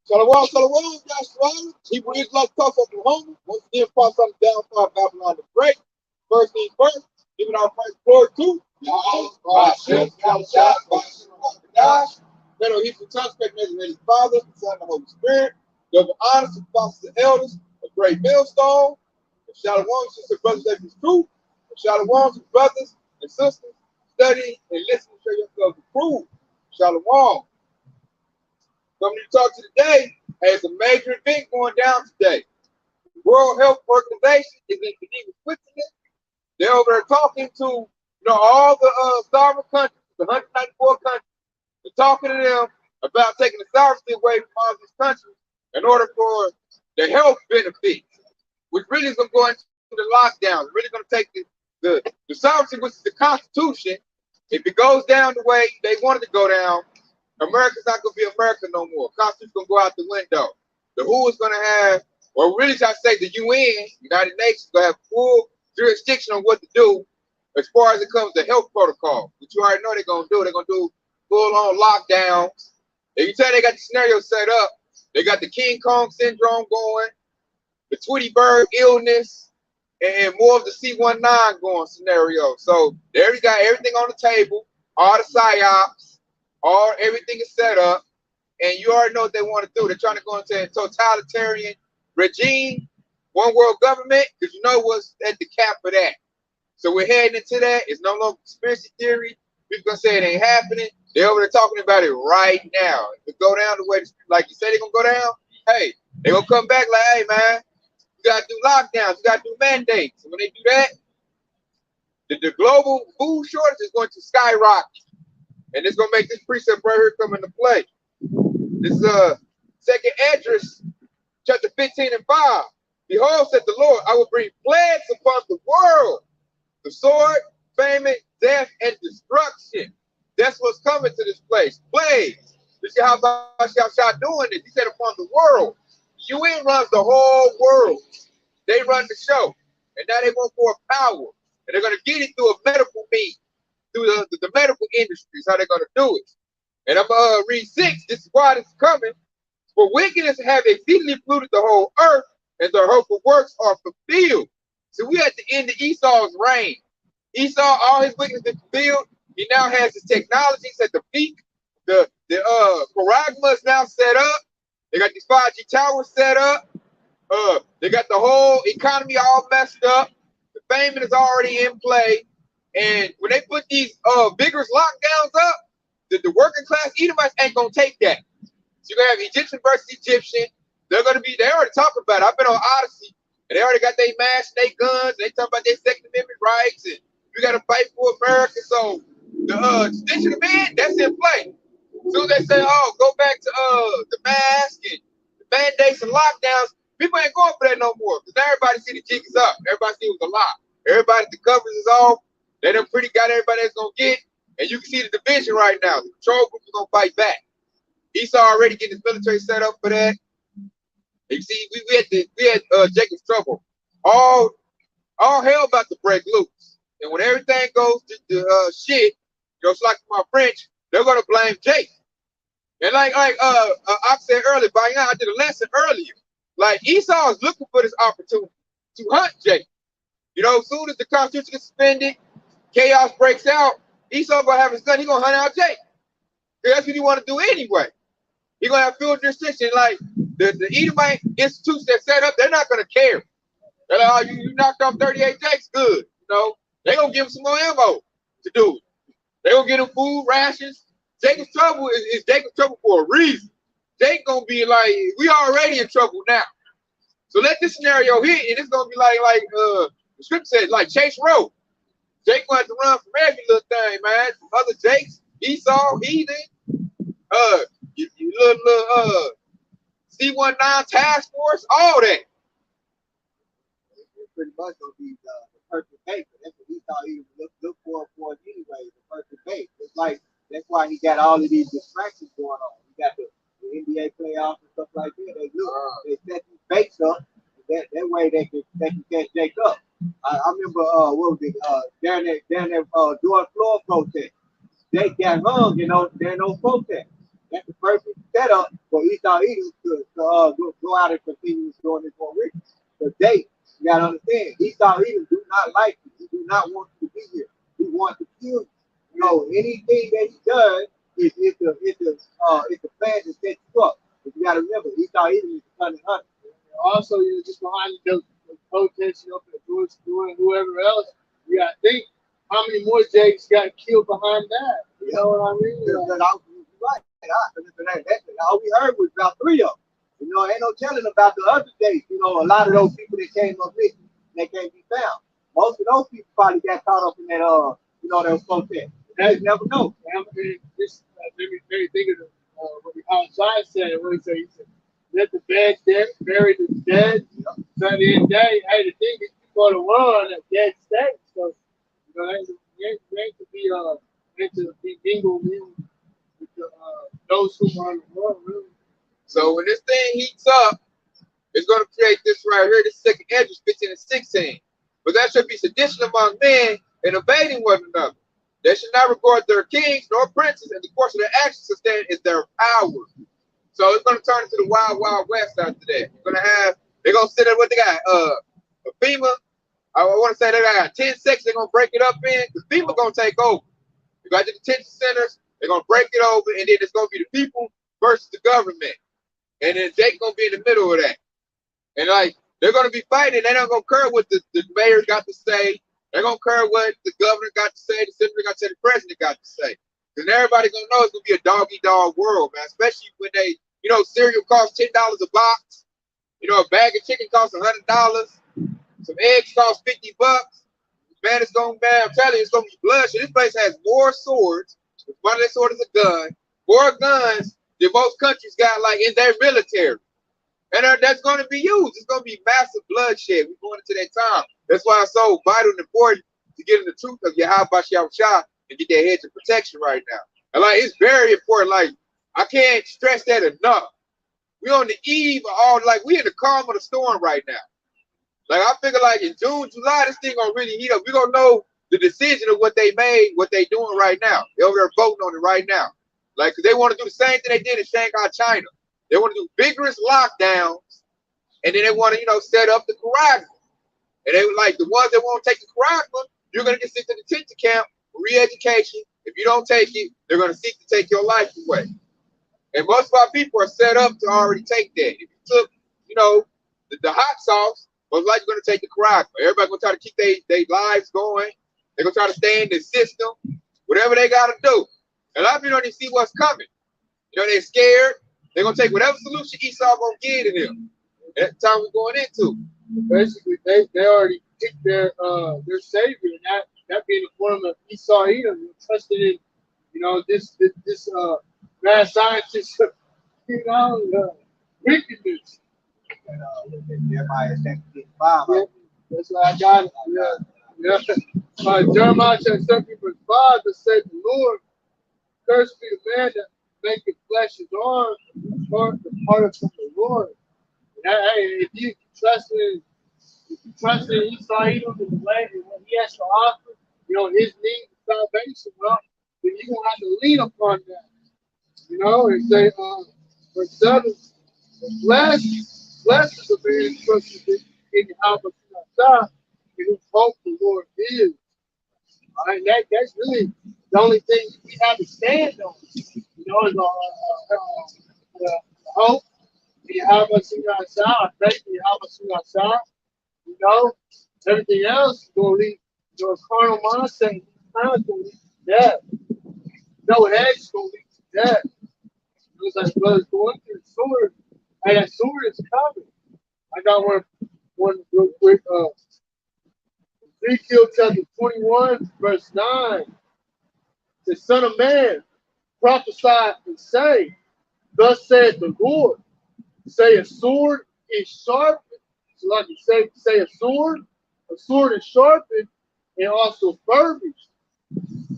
Shalom, shalom, Yashua. Hebrew Israelites, Tulsa Oklahoma. Once again, cross on the downfall of Babylon the Great. First thing first, giving our first glory to Yahweh, Hashem, Yahushua, Gosh. Then on Hebrew tongue, speak measure his Father, the Son, and the Holy Spirit. Double honor to the apostles and elders, a great millstone. And shalom, sister brothers, that is true. And shalom to brothers and sisters, study and listen to show yourselves approved. Shalom. Coming to talk to today, has a major event going down today. The World Health Organization is in Geneva, Switzerland. They're over there talking to all the sovereign countries, the 194 countries. They're talking to them about taking the sovereignty away from all these countries in order for the health benefits, which really is going to go into the lockdown. It's really going to take the sovereignty, which is the Constitution. If it goes down the way they wanted to go down, America's not going to be America no more. Constitution's going to go out the window. The WHO is going to have, or really, I say the UN, United Nations, going to have full jurisdiction on what to do as far as it comes to health protocol. Which you already know they're going to do. They're going to do full-on lockdowns. They can tell they got the scenario set up. They got the King Kong syndrome going, the Tweety Bird illness, and more of the C-19 going scenario. So they already got everything on the table, all the psyops. Everything is set up, and you already know what they want to do. They're trying to go into a totalitarian regime, one world government, because you know what's at the cap of that. So we're heading into that. It's no longer conspiracy theory. People gonna say it ain't happening. They're over there talking about it right now. If it go down the way, like you said, they're gonna go down. Hey, they're gonna come back like, hey man, you gotta do lockdowns, you gotta do mandates. And when they do that, the global food shortage is going to skyrocket. And it's going to make this precept right here come into play. This is second address, chapter 15 and 5. Behold, said the Lord, I will bring plagues upon the world. The sword, famine, death, and destruction. That's what's coming to this place. Plagues. You see how Yahshua doing this. He said upon the world. UN runs the whole world. They run the show. And now they want more power. And they're going to get it through a medical means. Through the medical industries, how they're going to do it. And I'm going to read 6. This is why this is coming. For wickedness have exceedingly polluted the whole earth, and their hurtful works are fulfilled. So we at the end of Esau's reign. Esau, all his wickedness is fulfilled. He now has his technologies at the peak. The Paragma is now set up. They got these 5G towers set up. They got the whole economy all messed up. The famine is already in play. And when they put these vigorous lockdowns up, the working class Edomites ain't gonna take that. So you're gonna have Egyptian versus Egyptian. They already talking about it. I've been on Odyssey, and they already got their masks and their guns, and they talking about their Second Amendment rights, and we gotta fight for America. So the extension of man, that's in play. As soon as they say, oh, go back to the mask and the mandates and lockdowns, people ain't going for that no more. Because now everybody see the jig is up. Everybody see it was a lie. Everybody, the covers is off. They done pretty got everybody that's gonna get, and you can see the division right now. The control group is gonna fight back. Esau already getting his military set up for that. You see, we had Jacob's trouble. All hell about to break loose, and when everything goes to shit, it's like my French, they're gonna blame Jake. And like I said earlier, by now I did a lesson earlier. Like Esau is looking for this opportunity to hunt Jake. As soon as the Constitution gets suspended, chaos breaks out, Esau gonna have his gun. He gonna hunt out Jake. That's what he want to do anyway. He gonna have field jurisdiction. Like the Edomite institutions that set up, they're not gonna care. They're like, oh, you knocked off 38 Jakes, good. They gonna give him some more ammo to do it. They gonna get him food rations. Jacob's trouble is Jacob's trouble for a reason. Jake gonna be like, we already in trouble now. So let this scenario hit, and it's gonna be like the script said, like Chase Road. Jake gonna have to run from every little thing, man. From other Jakes, Esau, heathen, you little C-19 task force, all that. It's pretty much gonna be the perfect bait. That's what Esau even look for us anyway. The perfect bait. It's like that's why he got all of these distractions going on. He got the NBA playoffs and stuff like that. They set these baits up. That way they can catch Jake up. I remember what was it down there George Floyd protest. Jake got hung, during those protests. That's the perfect setup for Esau Edom to go out and continue doing this for rich. But you gotta understand, Esau Edom do not like you. He do not want you to be here. He wants to kill you. You know, anything that he does it's a plan to set you up. But you gotta remember, Esau Edom is the son of hunter. Also, just behind those protests, for George Stewart and whoever else, you gotta think how many more Jakes got killed behind that. You know what I mean? All we heard was about 3 of them. You know, ain't no telling about the other days. You know, a lot of those people that came up missing, they can't be found. Most of those people probably got caught up in that, those protests. You never know. This made me think of what the outside said. What he said, let the dead bury the dead. So at the end of the day, hey, the thing is, you go to war on a dead state. So, they ain't to be mingled with those who are on the war, really. So when this thing heats up, it's going to create this right here, this second Esdras 15 and 16. But there should be sedition among men and evading one another. They should not regard their kings nor princes, and the course of their actions to stand is their power. So it's going to turn into the wild, wild west after that. They're going to sit there what they got, FEMA. I want to say they got 10 sections they're going to break it up in. The FEMA going to take over. You got the detention centers, they're going to break it over, and then it's going to be the people versus the government. And then Jake's going to be in the middle of that. And like, they're going to be fighting. They're not going to care what the mayor got to say. They're going to care what the governor got to say, the senator got to say, the president got to say. Because everybody's going to know it's going to be a dog-eat-dog world, man. Especially when cereal costs $10 a box. A bag of chicken costs $100. Some eggs cost $50. Man, it's going to be, I'm telling you, it's going to be bloodshed. This place has more swords. One of their swords is a gun. More guns than most countries got, like, in their military. And that's going to be used. It's going to be massive bloodshed. We're going into that time. That's why it's so vital and important to get in the truth of Yahweh Shah and get that hedge of protection right now. And like, it's very important. Like, I can't stress that enough. We're on the eve of we in the calm of the storm right now. Like, I figure like in June, July, this thing gonna really heat up. We're gonna know the decision of what they made, what they doing right now. They're over there voting on it right now. Like, cause they want to do the same thing they did in Shanghai, China. They want to do vigorous lockdowns, and then they want to, set up the Quran. And they were like, the ones that won't take the Quran, you're going to get sent to the detention camp for re-education. If you don't take it, they're going to seek to take your life away. And most of our people are set up to already take that. If you took, the hot sauce, most likely going to take the Quran. Everybody's going to try to keep their lives going. They're going to try to stay in the system, whatever they got to do. And a lot of people don't even see what's coming. They're scared. They're going to take whatever solution Esau going to give to them. That's the time we're going into. Basically, they already picked their savior, and that being the form of Esau Edom, trusted in, this mad scientist, wickedness. Jeremiah 17:5. Yeah, that's what I got. Yeah. Jeremiah chapter 17 verse 5 that said, the Lord, cursed be the man that maketh flesh his arm, departed from the Lord. And if you trust in Esau Edom in the way and what he has to offer, his need for salvation, well, then you're gonna have to lean upon that. And say, verse 7, blessed is the man trusted in Yahweh, in whose hope the Lord is. All right, that's really the only thing we have to stand on. Is the hope. Yahweh Shah, faith in Yahweh Shah. Everything else will lead to a carnal mindset. It's going to lead to death. No hedge going to lead to death. It's like brothers going through the sword. Hey, that sword is coming. I got one real quick. Ezekiel chapter 21, verse 9. The Son of Man, prophesy and say, thus saith the Lord, say a sword is sharpened. So like you say a sword is sharpened and also furbished.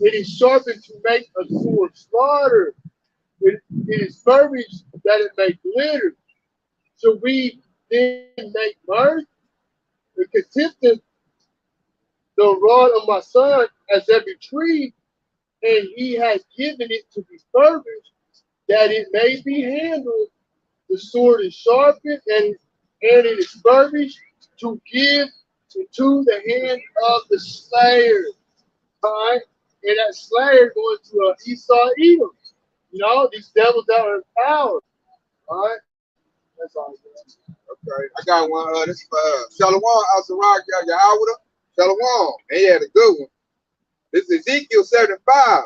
It is sharpened to make a sword slaughter. It is furbished that it may glitter. So we then make mirth and contempt the rod of my son as every tree, and he has given it to be furbished. that it may be handled. The sword is sharpened and it is furbished to give into the hand of the slayer. All right, and that slayer going to Esau Edom. You know, these devils that are in power. All right, that's all. Okay, I got one. This is Shalom Al-Sarag Yahweh. Shalom. And he had a good one. This is Ezekiel 75.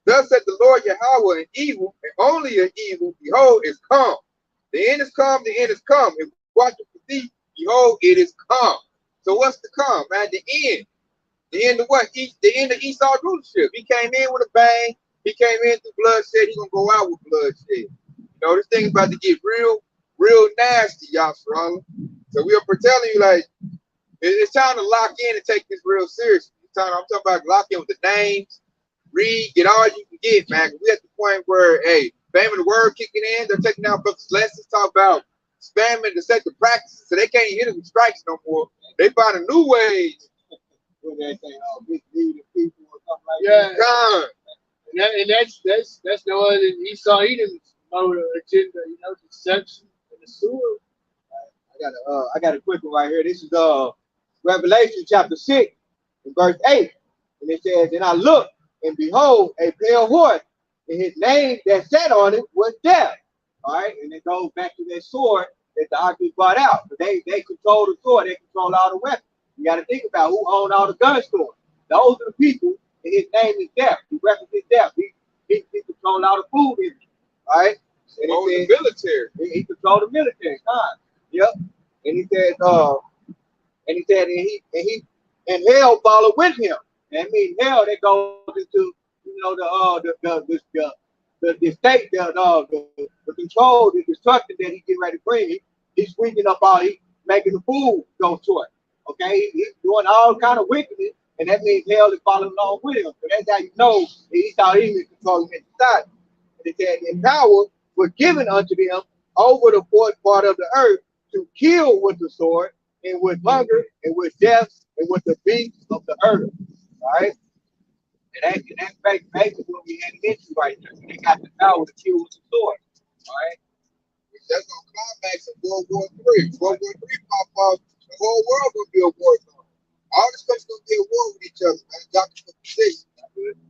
Thus said the Lord Yahweh, an evil, and only an evil, behold, is come. The end is come, the end is come. And watch it for thee, behold, it is come. So what's to come, man? The end. The end of what? The end of Esau's rulership. He came in with a bang. He came in through bloodshed. He's going to go out with bloodshed. You know, this thing is about to get real nasty, y'all. So we are telling you, like, it's time to lock in and take this real seriously. I'm talking about lock in with the names, read, get all you can get, man. We at the point where, hey, spamming the word kicking in, they're taking out books lessons, talk about spamming the set the practices, so they can't hit it with strikes no more. They find a new way. When they say, oh, misleading people or something like that. And that's no other than Esau Edom's mode of agenda, you know, deception and the sword. I got a quick one right here. This is Revelation chapter 6 and verse 8. And it says, and I looked, and behold, a pale horse, and his name that sat on it was Death. All right, and it goes back to that sword that the Archers brought out. But they control the sword, they control all the weapons. You got to think about who owned all the gun stores. Those are the people, and his name is Death. He represents Death. He controls all the food industry. All right, and the military. He controlled the military. Yep. And he said, and hell followed with him. That means hell that goes into, you know, the state, the control, the destruction that he getting ready to bring. He's sweeping up he's making the food go to it. Okay, he's doing all kind of wickedness, and that means hell is following along with him. So that's how you know that he thought he was controlling his society. And it said, and power was given unto them over the fourth part of the earth to kill with the sword, and with hunger, and with death, and with the beasts of the earth. All right? And that's basically what we heading into right now. They got the power to kill with the sword. All right? That's going to climax in World War III. World War III pop off, the whole world going to be a war zone. All this country's going to be at war with each other, man. Doctor for position.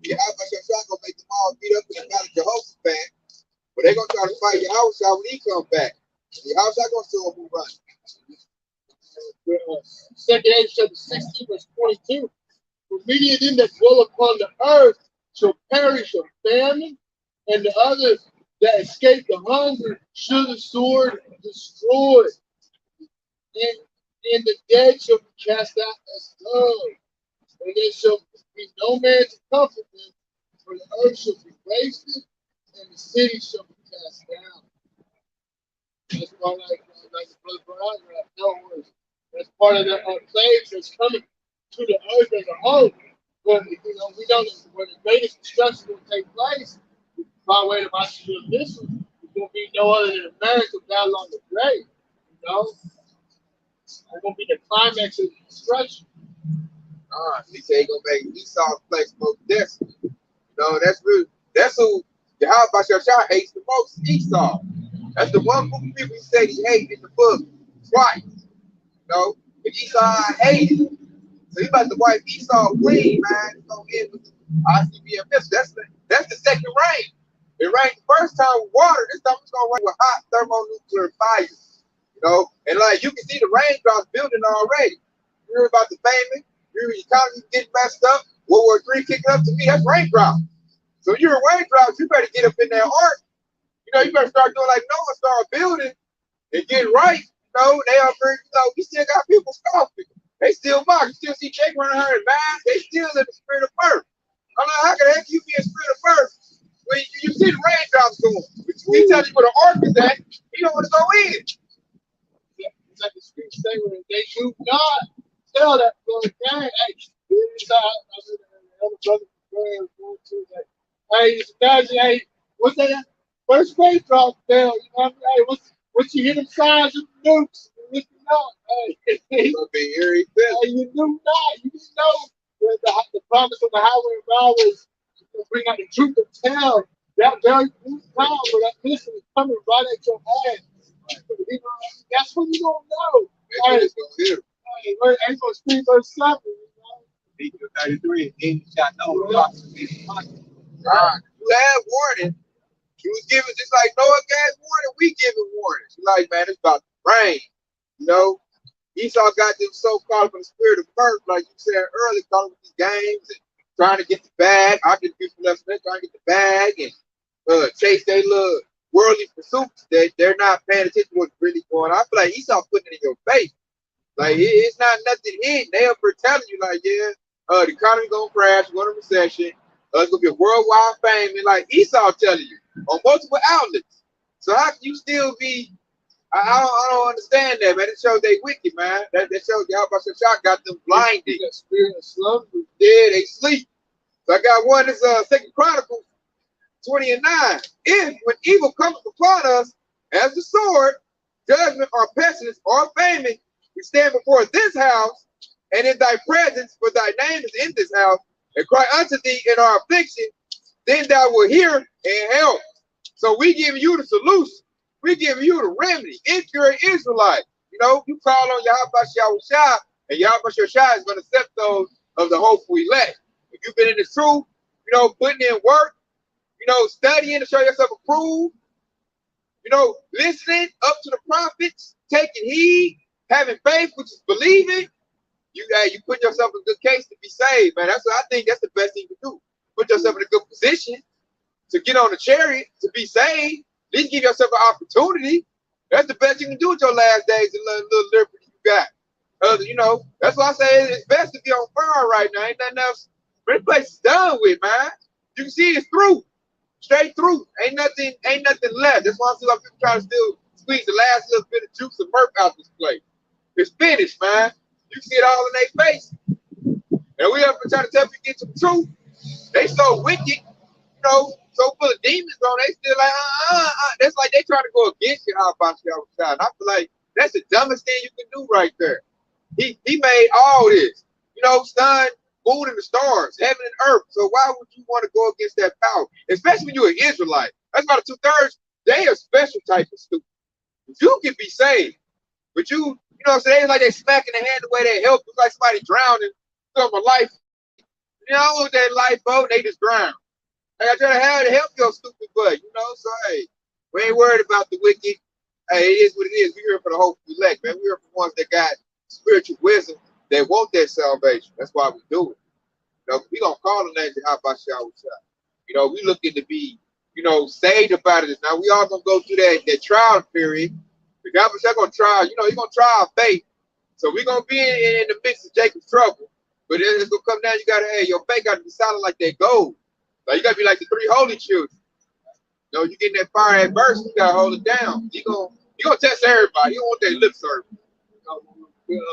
Yeah, how much I'm trying to make them all beat up in the battle Jehoshaphat, but they're going to try to fight Yahushua when he comes back. Yahushua going to show them who runs. Second Age chapter 16, verse 22. For many of them that dwell upon the earth shall perish of famine, and the others that escape the hunger should the sword destroy. And the dead shall be cast out as doves, and there shall be no man to comfort them, for the earth shall be wasted, and the city shall be cast down. That's why, like the brother brought out, that's part of the plagues that's coming to the earth as a whole. But you know, we know that where the greatest destruction will take place, by way of my missile, it's going to be no other than America battle on the grave. You know, it's going to be the climax of the destruction. He said he's going to make Esau's place most desolate. You know, that's who Yahweh hates the most, Esau. That's the one group of people he said he hated in the book twice. You know, but Esau hated him. So he about to wipe Esau clean, man. He's going to end with the ICBM missile. That's the second rain. It rained the first time with water. This time it's going to rain with hot thermonuclear fire. You know, and like you can see the raindrops building already. You hear about the famine. You hear the economy getting messed up. World War III kicking up. To me, that's raindrops. So you're in raindrops, you better get up in that ark. You know, you better start doing like Noah, start building and getting right. You know, they are very, you know, we still got people scoffing. They still mock. You still see Jake running her in mass. They still in the spirit of birth. I'm like, how can the heck you be in spirit of birth when you see the raindrops going? We tell you where the ark is at, you don't want to go in. It's like the scripture say when they do not tell that brother, hey, hey, just imagine, hey, what's that? First grade drop fell, you know what I mean? Hey, once you hit them signs of the nukes, you know, hey, It's gonna be eerie. hey, you knew not, you didn't know the promise of the highway of byway is to bring out the truth of tell that very time where that missile is coming right at your ass. You know, that's when you don't know. Hey, hey, ain't gonna speak or something. Ezekiel 33, he shot no rocks in his pocket. You had warning. He was giving, just like Noah gave warning, we giving warnings. Like, man, it's about to rain. You know, Esau got them so caught up in the spirit of mirth, like you said earlier, caught up with these games and trying to get the bag. I get people left there trying to get the bag and chase their little worldly pursuits that they're not paying attention to what's really going on. I feel like Esau putting it in your face. Like, it's not nothing hidden. They up for telling you, like, yeah, the economy gonna crash, we're going to recession, it's gonna be a worldwide fame, and like Esau telling you on multiple outlets. So how can you still be? I don't understand that, man. It shows they wicked, man. That shows y'all about your shot got them blinded. That spirit of slumber. Yeah, they sleep. So I got one that's Second Chronicles 20 and 9. If when evil comes upon us as the sword, judgment or pestilence or famine, we stand before this house and in thy presence, for thy name is in this house, and cry unto thee in our affliction, then thou wilt hear and help. So we give you the solution. We give you the remedy. If you're an Israelite, you know, you call on Yahweh Shah, and Yahweh Shah is going to accept those of the hopeful elect. If you've been in the truth, you know, putting in work, you know, studying to show yourself approved, you know, listening up to the prophets, taking heed, having faith, which is believing, you put yourself in a good case to be saved, man. That's what I think. That's the best thing to do. Put yourself in a good position to get on the chariot to be saved. At least give yourself an opportunity. That's the best you can do with your last days and little liberty you got. You know, that's why I say it's best to be on fire right now. Ain't nothing else. This place is done with, man. You can see it's through, straight through. Ain't nothing left. That's why I see a lot of people trying to still squeeze the last little bit of juice and mirth out this place. It's finished, man. You see it all in their face. And we up and trying to tell people to get to the truth. They so wicked, you know, so full of demons on, they still like, That's like they trying to go against you, how about you outside. And I feel like that's the dumbest thing you can do right there. He made all this, you know, sun, moon, and the stars, heaven and earth. So why would you want to go against that power? Especially when you're an Israelite. That's about 2/3. They a special type of stupid. You can be saved, but you know what I'm saying? It's like they smacking the hand the way they help. It's like somebody drowning from a life. You know, with that lifeboat, they just drown. Like I try to help your stupid butt, you know? So, hey, we ain't worried about the wicked. Hey, it is what it is. We're here for the hopeful elect, man. We're here for ones that got spiritual wisdom that want that salvation. That's why we do it. You know, we don't call the names of Habashah. You know, we looking to be, you know, saved about it. Now, we all going to go through that trial period. The Habashah going to try, you know, he's going to try our faith. So we're going to be in the midst of Jacob's trouble. But it's going to come down, you got to, hey, your faith got to be solid like that gold. Like you got to be like the 3 holy children. You know, you get that fire at burst, you got to hold it down. You gonna test everybody. You don't want that lip service.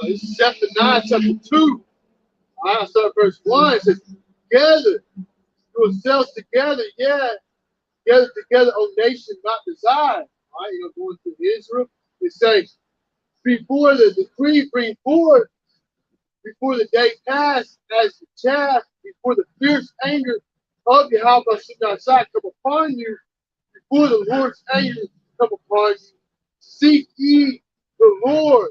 It's chapter 9, chapter 2. I start verse 1. It says, together, yourselves together, yeah. Together, O nation not desired. All right, you know, going to Israel. It says, before the decree bring forth, before the day pass, as the chaff, before the fierce anger of Yahweh come upon you, before the Lord's anger come upon you, seek ye the Lord,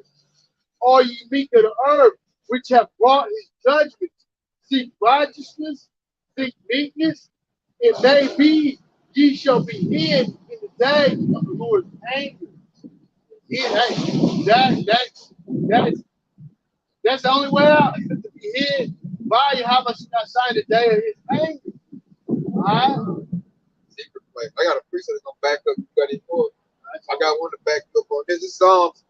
all ye meek of the earth, which have brought his judgments. Seek righteousness, seek meekness. It may be ye shall be hid in the day of the Lord's anger. That's the only way out, to be hid by Yahweh in the day of his anger. All right? Secret place. I got a preacher that's gonna back up. You got any more? I got one to back up on this. Is Psalms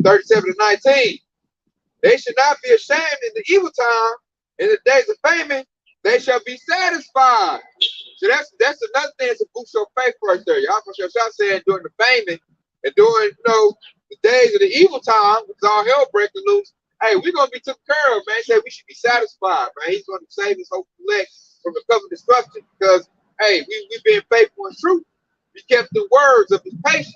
37:19. They should not be ashamed in the evil time. In the days of famine, they shall be satisfied. So that's another thing to boost your faith right there. Y'all saying during the famine and during, you know, the days of the evil time, with all hell breaking loose, hey, we're gonna be taken care of, man. He said we should be satisfied, man. He's gonna save his whole elect from the coming destruction because, hey, we've been faithful and true. We kept the words of his patience.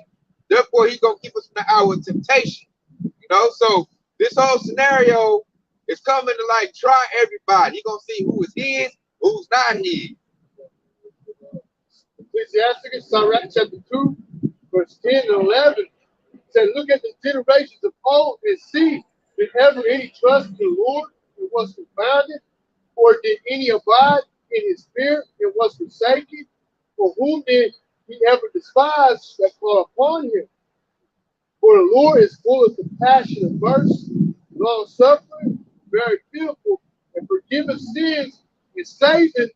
Therefore, he's gonna keep us from the hour of temptation. You know, so this whole scenario is coming to like try everybody. He's gonna see who is his, who's not his. Ecclesiasticus, Sirach chapter 2, verse 10 and 11. Said, look at the generations of old and see, did ever any trust in the Lord and was confounded? Or did any abide in his fear and was forsaken? For whom did he ever despise that call upon him? For the Lord is full of compassion and mercy, long suffering, very fearful, and forgiving sins and saving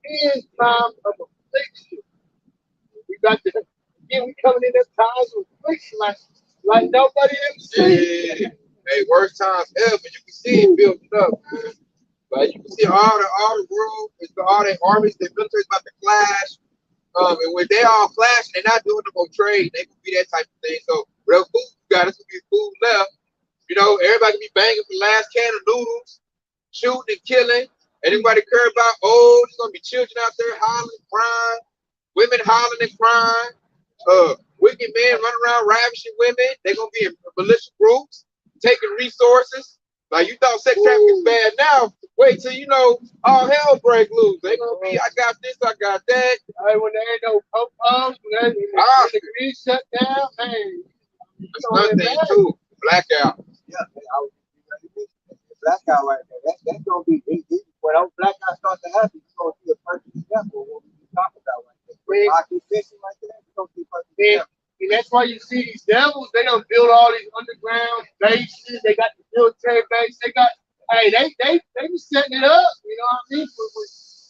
in time of affliction. We got to again, we coming in at times of affliction like nobody ever seen. Yeah. Hey, worst times ever. You can see it building up, man. Like you can see all the world, all the armies, the military's about to clash. And when they all clash, they're not doing no more trade. They can be that type of thing. So whatever food you got, it's gonna be food left. You know, everybody can be banging for the last can of noodles, shooting and killing. Anybody care about old? There's gonna be children out there hollering, crying, women hollering and crying. Wicked men running around ravishing women. They're gonna be in militia groups, taking resources. Like you thought sex trafficking is bad now. Wait till you know all hell break loose. They gonna be, I got this, I got that. Hey, when there ain't no pom-poms, when the green shut down, man. That's another thing too. Blackout. Yeah, man, I was blackout right there. That's gonna be when those blackouts start to happen. You're gonna see a perfect example of what we talking about right there. When occupation like that, you're gonna see a perfect example. And that's why you see these devils, they don't build all these underground bases. They got the military base. They got, hey, they be setting it up, you know what I mean?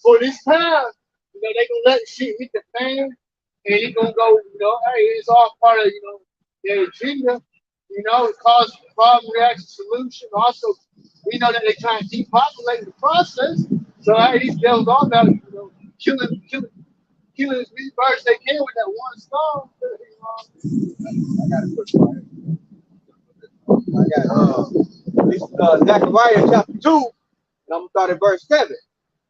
For this time, you know, they gonna let shit hit the fan, and it's gonna go, you know, hey, it's all part of, you know, their agenda. You know, it causes problem, reaction, solution. Also, we know that they're trying to depopulate the process. So hey, these devils all about, you know, killing as many birds they can with that one stone. I got a quick one. I got this is Zechariah chapter 2, and I'm gonna start at verse 7.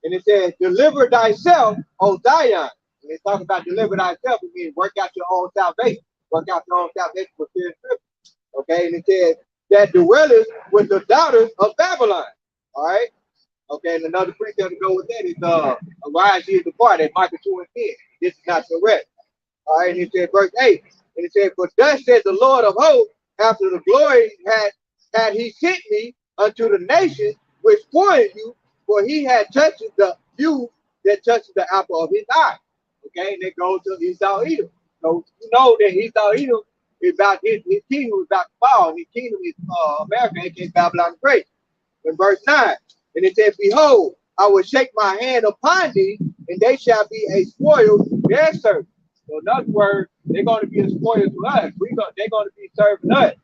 And it says, deliver thyself, O Zion. And they talk about deliver thyself, it means work out your own salvation. Work out your own salvation with fear and trembling. Okay, and it says that dwelleth with the daughters of Babylon. All right. Okay, and another precept to go with that is arise ye depart at Micah 2 and 10. This is not correct. All right, and it says verse 8, and it says, but thus says the Lord of hosts, after the glory had he sent me unto the nations which spoiled you, for he had touched the you that touched the apple of his eye. Okay, and it goes to Esau Edom. So you know that Esau Edom is about his kingdom is about to fall, and his kingdom is America, aka Babylon the Great. In verse 9, and it says, behold, I will shake my hand upon thee, and they shall be a spoil to their servants. So in other words, they're going to be a spoil to us. They're going to be serving us.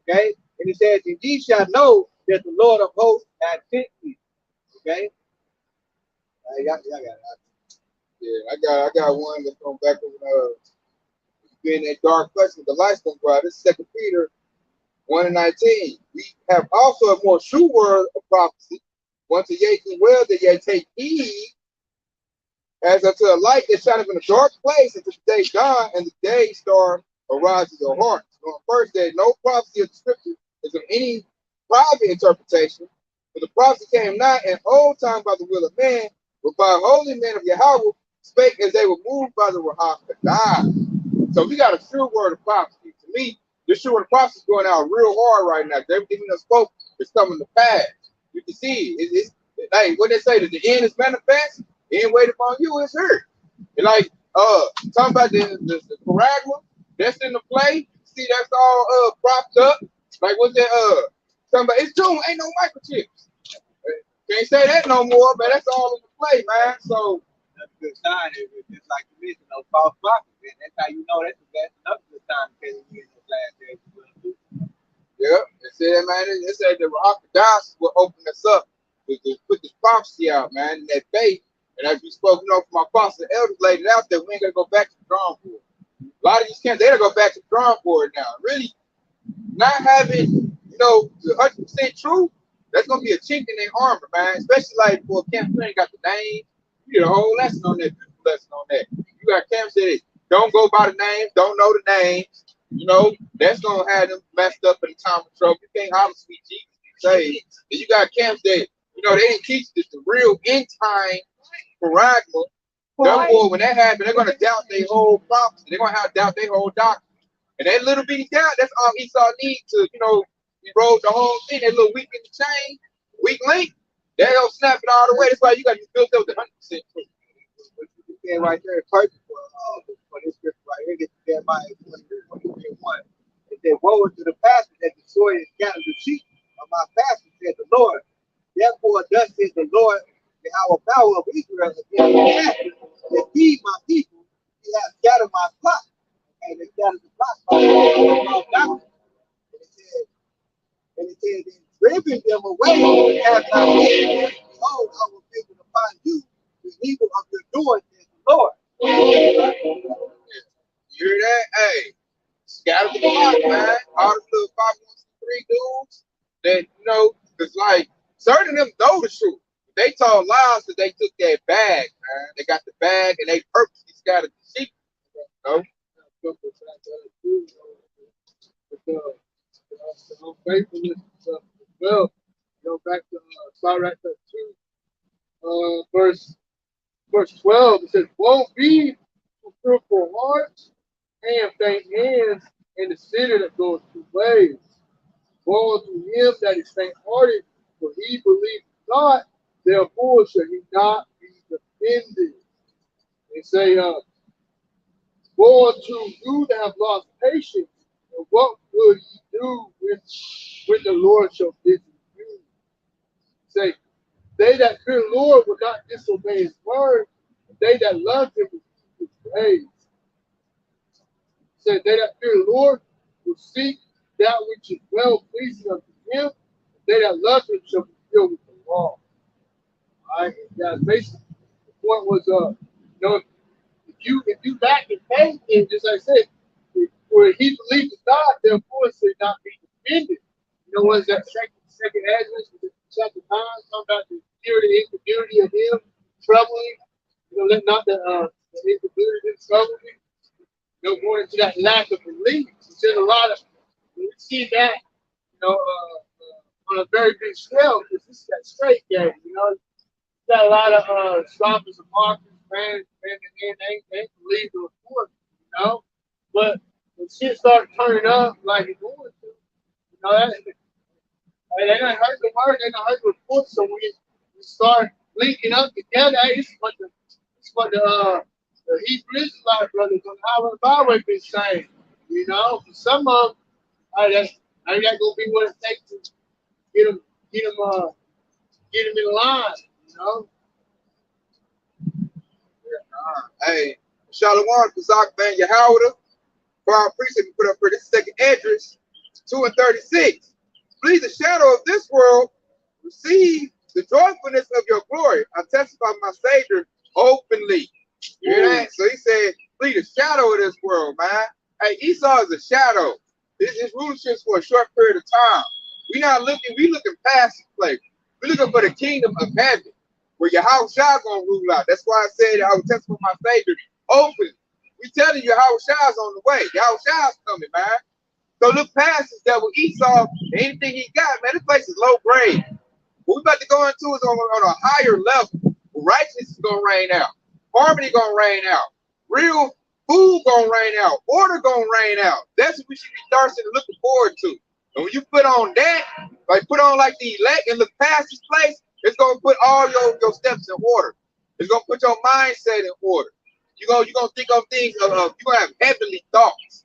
Okay? And it says, and ye shall know that the Lord of hosts hath sent me. Okay? Y'all got it. Yeah, I got one that's going back on being that dark place with the lights going bright. This is 2 Peter 1 and 19. We have also a more sure word of prophecy. Once a yea do well, that ye take heed as unto a light that shineth in a dark place until the day dawn and the day star arises in your hearts. So first, there no prophecy of the scripture is of any private interpretation, for the prophecy came not in old time by the will of man, but by holy men of Yahweh spake as they were moved by the Ruach HaKodesh. So we got a sure word of prophecy. To me, this sure word of prophecy is going out real hard right now. Everything we done spoke is coming to pass. You can see it's like what they say that the end is manifest. The end waiting upon you is here. And like talking about the paragraph that's in the play. See, that's all propped up. Like what's that talking about? It's doom, ain't no microchips. Can't say that no more, but that's all in the play, man. So that's a good sign. It's like you mentioned those false prophets, man. That's how you know that's another good sign because you in the last days. yeah, they said, man, they said the Ruach HaKodesh will open us up to put this prophecy out, man, in that faith. And as we spoke, you know, from our apostles and elders laid it out there, we ain't gonna go back to the drawing board. A lot of these camps, they don't go back to the drawing board now. Really, not having, you know, the 100% truth, that's gonna be a chink in their armor, man. Especially like for a camp, you ain't got the name. You get a whole lesson on that, beautiful lesson on that. You got camps that don't go by the name, don't know the names. You know, that's gonna have them messed up in the time of trouble. You can't holler sweet Jesus and say, and you got camps that, you know, they didn't teach this the real end time paradigma Therefore, when that happens, they're going to doubt their whole prophecy. They're going to have doubt their whole doctrine. And that little bitty doubt, that's all Esau needs to, he rode the whole thing. That little weak in the chain, weak link, they'll snap it all the way. That's why you got to be built up with 100% truth. What you said right there is perfect for this scripture right here. Get to Jeremiah 23:1. It said, woe unto the pastor that destroyed and scattered the sheep of my pastor, said the Lord. Therefore, thus says the Lord, the our power of Israel against the pastor that feed my people, he has scattered my flock. And they scattered the flock by the doctrine. And it said, and driven them away and have not seen them. Behold, I will visit upon you the evil of your doing, says the Lord. You hear that? Hey, scatter the flock, man. All the little 513 dudes that, because like certain of them know the truth. They told lies that they took that bag, man. They got the bag and they purposely scattered the sheep. The unfaithfulness as well. Back to Sirach 2, verse 12. It says, woe be to fearful hearts and faint hands in the sinner that goes two ways. Woe unto him that is faint-hearted, for he believed not, therefore shall he not be defended. They say, woe unto you that have lost patience, and what will ye do when the Lord shall visit you? Say, they that fear the Lord will not disobey his word, and they that love him will keep his ways. Say, they that fear the Lord will seek that which is well pleasing unto him, and they that love him shall be filled with the law. All right, guys, basically, the point was, if you lack in faith, and just like I said, where he believes in God, therefore should not be defended. What's that second Ezra, chapter 9, talking about the infidelity of him troubling, let not the infidelity of him trouble me. Going into that lack of belief. There's a lot of, we see that, on a very big scale, because this is that straight game, got a lot of scoffers and markers, man, they ain't believe the report, but when shit started turning up like it's going to, they don't hurt the word, they don't hurt the report, so we start linking up together. Hey, this is what the Hebrew Israelite brothers on the Highway Byway been saying, for some of them, that's gonna be what it takes to get them in line, Hey, Shalom, Kazak Van Yahawada, Crown Precinct, put up for this second address, 2 and 36. Flee the shadow of this world, receive the joyfulness of your glory. I testify my Savior openly. You hear that? So he said, flee the shadow of this world, man. Hey, Esau is a shadow. His rulership's for a short period of time. We looking past this place. We're looking for the kingdom of heaven, where Yahushua gonna rule out. That's why I said I would testify my Savior open. We telling you Yahushua's on the way. Yahushua's coming, man. So look past this devil Esau, anything he got, man. This place is low grade. What we about to go into is on a higher level. Righteousness is gonna reign out. Harmony gonna reign out. Real food gonna reign out. Order gonna reign out. That's what we should be thirsting and looking forward to. And when you put on that, put on like the elect and look past this place, it's gonna put all your steps in order. It's gonna put your mindset in order. You're gonna think of things you're gonna have heavenly thoughts.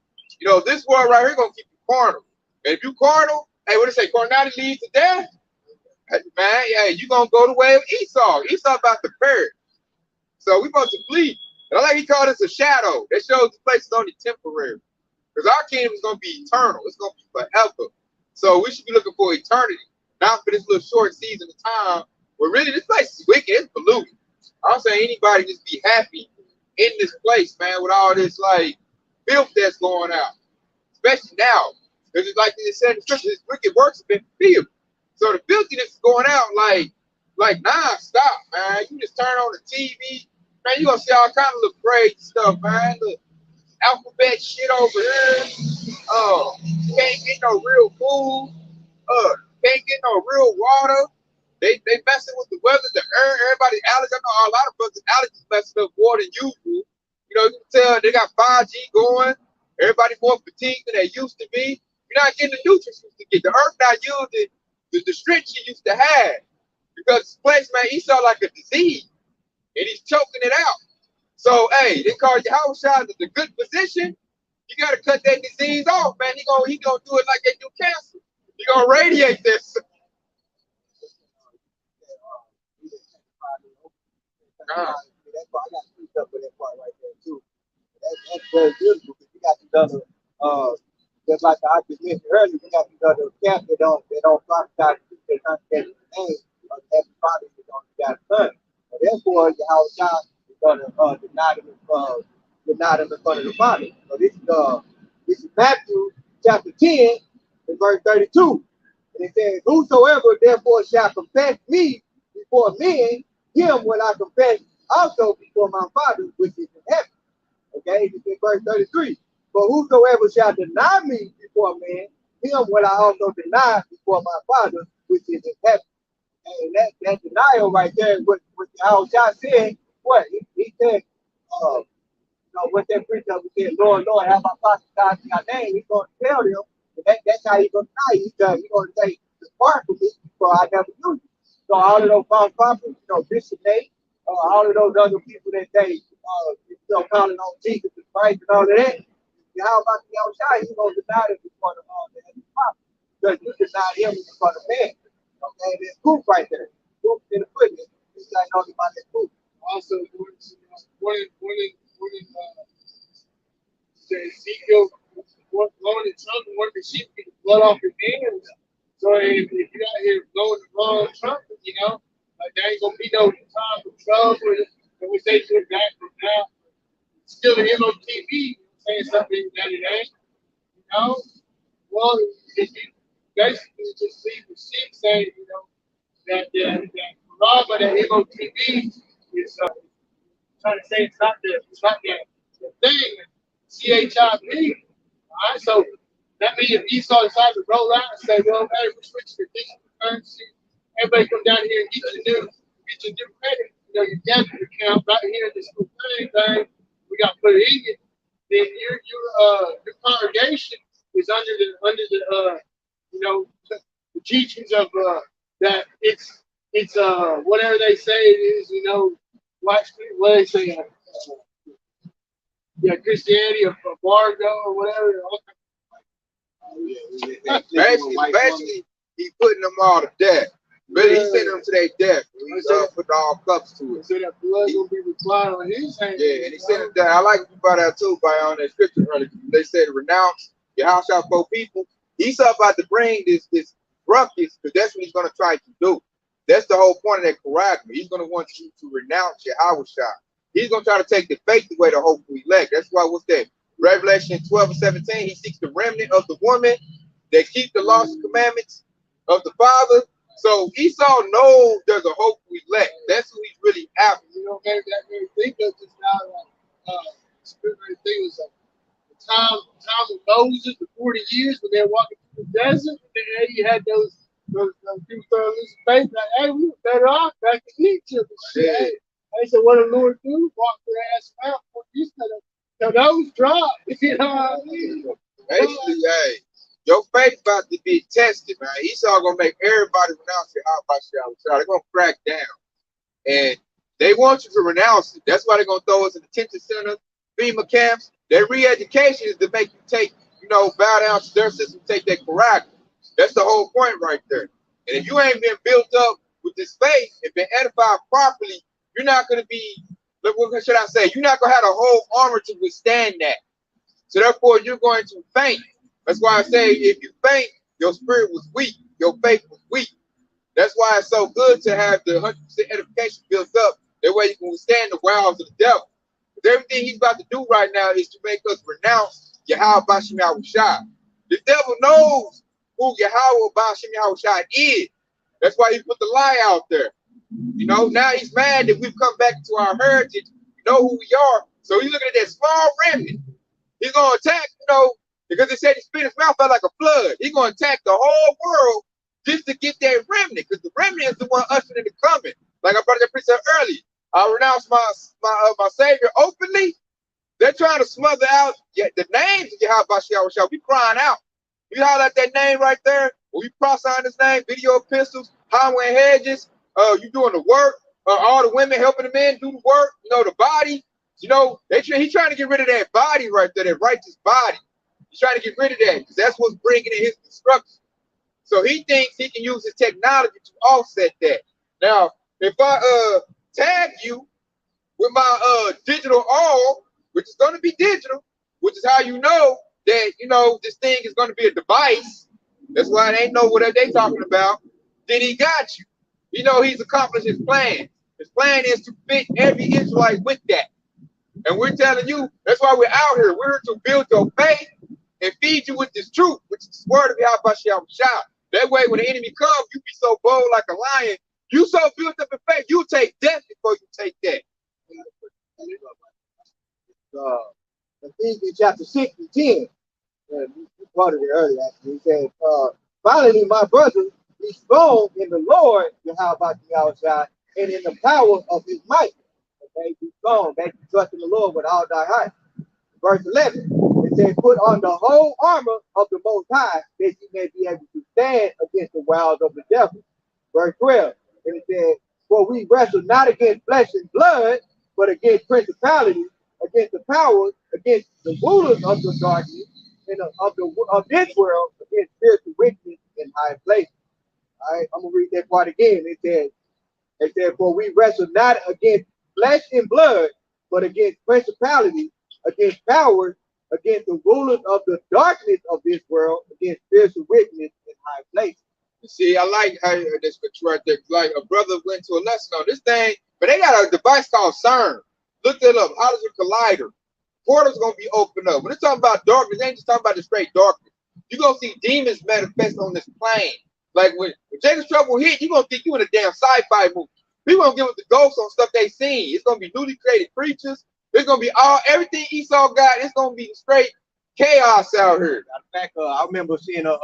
This world right here gonna keep you carnal. And if you carnal, hey, what it say? Carnality leads to death. Hey, man, yeah, you gonna go the way of Esau. Esau about to perish. So we supposed to flee. And I like he called us a shadow. That shows the place is only temporary. Because our kingdom is gonna be eternal. It's gonna be forever. So we should be looking for eternity, not for this little short season of time where really this place is wicked, it's polluted. I don't say anybody just be happy in this place, man, with all this like filth that's going out. Especially now. Because it's like they said in the scripture, this wicked works have been fulfilled. So the filthiness is going out like non-stop, man. You just turn on the TV, man, you're gonna see all kind of little crazy stuff, man. Look, alphabet shit over here. Can't get no real food. Can't get no real water. They messing with the weather, the air. Everybody everybody, Alex, I know a lot of brothers, Alex is messing up more than usual. You know, you can tell they got 5G going. Everybody more fatigued than they used to be. You're not getting the nutrients you used to get. The earth not using the strength you used to have. Because this place, man, he saw like a disease. And he's choking it out. So, hey, they call your house shot the good position. You got to cut that disease off, man. He gonna do it like they do cancer. He gonna radiate this. That's why I got to speak up for that part right there too. That's very beautiful because you got these other, just like I just mentioned earlier, you got these other camps that don't prophesy to their congregation name of every father is only got a son. So therefore, your house child is gonna deny them in front of the father. So this is Matthew chapter 10 and verse 32. And it says, whosoever therefore shall confess me before men, him will I confess also before my Father which is in heaven. Okay, it's in verse 33. For whosoever shall deny me before men, him will I also deny before my Father which is in heaven. And that denial right there, what our child said, what? He said, what that preacher said, Lord, Lord, have I prophesied in your name? He's going to tell them, that's how he's going to deny. He's going to say, depart from me, for I never knew you. So all of those false prophets, Bishop Nate, all of those other people that they, calling on Jesus Christ and all of that, how about the outside? He's going to deny them before the prophet. Because you denied him before the man. Okay, there's proof right there. Proof in the witness. This guy knows about that proof. Also, when Ezekiel blowing the trumpet, one of the sheep get the blood off his hands. So if you're out here blowing the wrong trumpet, like there ain't gonna be no time for trouble. And we say to it back from now, still the MOTV saying something that it ain't, Well, if you basically just leave the sheep saying, that Rama, that MOTV is trying to say it's not the thing, CHIP. All right, so that means if Esau decided to roll out and say, well, hey, we're switching to digital currency, everybody come down here and get your new credit, your debit account right here in this little thing, we got to put it in you. Then your congregation is under the the teachings of that it's whatever they say it is, what they say, Christianity or Bargo or whatever. Basically, he's putting them all to death. Really, he's sending them to their death. He's putting all cups to it. So that blood gonna be required on his hands. Yeah, and he sent them down. I like you brought out too by on that scripture earlier. They said renounce your house shall for people. He's about to bring this ruckus because that's what he's going to try to do. That's the whole point of that character. He's going to want you to renounce your house shall. He's going to try to take the faith away to hopeful elect. That's why what's that? Revelation 12:17. He seeks the remnant of the woman that keep the laws and commandments of the Father. So Esau knows there's a hopeful elect. That's who he's really after. Maybe that very thing does just now, spirit thing was the time of Moses, the 40 years when they were walking through the desert, and you had those people throwing loose faith, like, hey, we were better off back in Egypt. Yeah. They said, what the Lord do? Walk their ass out. You said, those drop. You know what I mean? Basically, hey, your faith about to be tested, man. Esau gonna make everybody renounce it out by shall. They're gonna crack down. And they want you to renounce it. That's why they're gonna throw us in detention centers, FEMA camps. Their re-education is to make you take, bow down to their system, take that character. That's the whole point right there. And if you ain't been built up with this faith and been edified properly, you're not gonna be, what should I say? You're not gonna have a whole armor to withstand that. So therefore, you're going to faint. That's why I say, if you faint, your spirit was weak, your faith was weak. That's why it's so good to have the 100% edification built up. That way you can withstand the wiles of the devil. Because everything he's about to do right now is to make us renounce Yahweh Bashim Yahushai. The devil knows who Yahweh Bashim Yahushai is. That's why he put the lie out there. Now he's mad that we've come back to our heritage. We know who we are. So he's looking at that small remnant. He's going to attack, because they said he spit his mouth out like a flood. He's going to attack the whole world just to get that remnant, because the remnant is the one ushering the coming. Like I brought that precept earlier. I renounce my Savior openly. They're trying to smother out the names of Yahweh. We crying out. You holler at that name right there. When we prophesying his name, video epistles, highway hedges, you doing the work, all the women helping the men do the work, the body. He's trying to get rid of that body right there, that righteous body. He's trying to get rid of that because that's what's bringing in his destruction. So he thinks he can use his technology to offset that. Now, if I tag you with my digital all, which is going to be digital, which is how you know that this thing is going to be a device. That's why they know what they talking about. Then he got you. He's accomplished his plan. His plan is to fit every Israelite with that. And we're telling you, that's why we're out here. We're here to build your faith and feed you with this truth, which is the word of Yahweh. That way, when the enemy comes, you be so bold like a lion. You so built up in faith, you take death before you take that. Ephesians chapter 6 and 10. You quoted it earlier, actually. He said, finally, my brothers, be strong in the Lord, Yahweh, and in the power of his might. Okay, be strong, that you trust in the Lord with all thy heart. Verse 11, it says, put on the whole armor of the Most High, that you may be able to stand against the wiles of the devil. Verse 12, and it says, for we wrestle not against flesh and blood, but against principalities, against the powers, against the rulers of the darkness, and of this world, against spiritual wickedness in high places. All right, I'm going to read that part again. It said, for we wrestle not against flesh and blood, but against principalities, against powers, against the rulers of the darkness of this world, against spiritual wickedness in high places. You see, I like how this scripture right there. Like a brother went to a lesson on this thing, but they got a device called CERN. Look that up. Hydrogen collider. Portal's gonna be opened up. When they're talking about darkness, they ain't just talking about the straight darkness. You're gonna see demons manifest on this plane. Like when Jacob's Trouble hit, you're gonna think you in a damn sci-fi movie. People gonna give us the ghosts on stuff they seen. It's gonna be newly created creatures. It's gonna be everything Esau got. It's gonna be straight chaos out here. In fact, I remember seeing an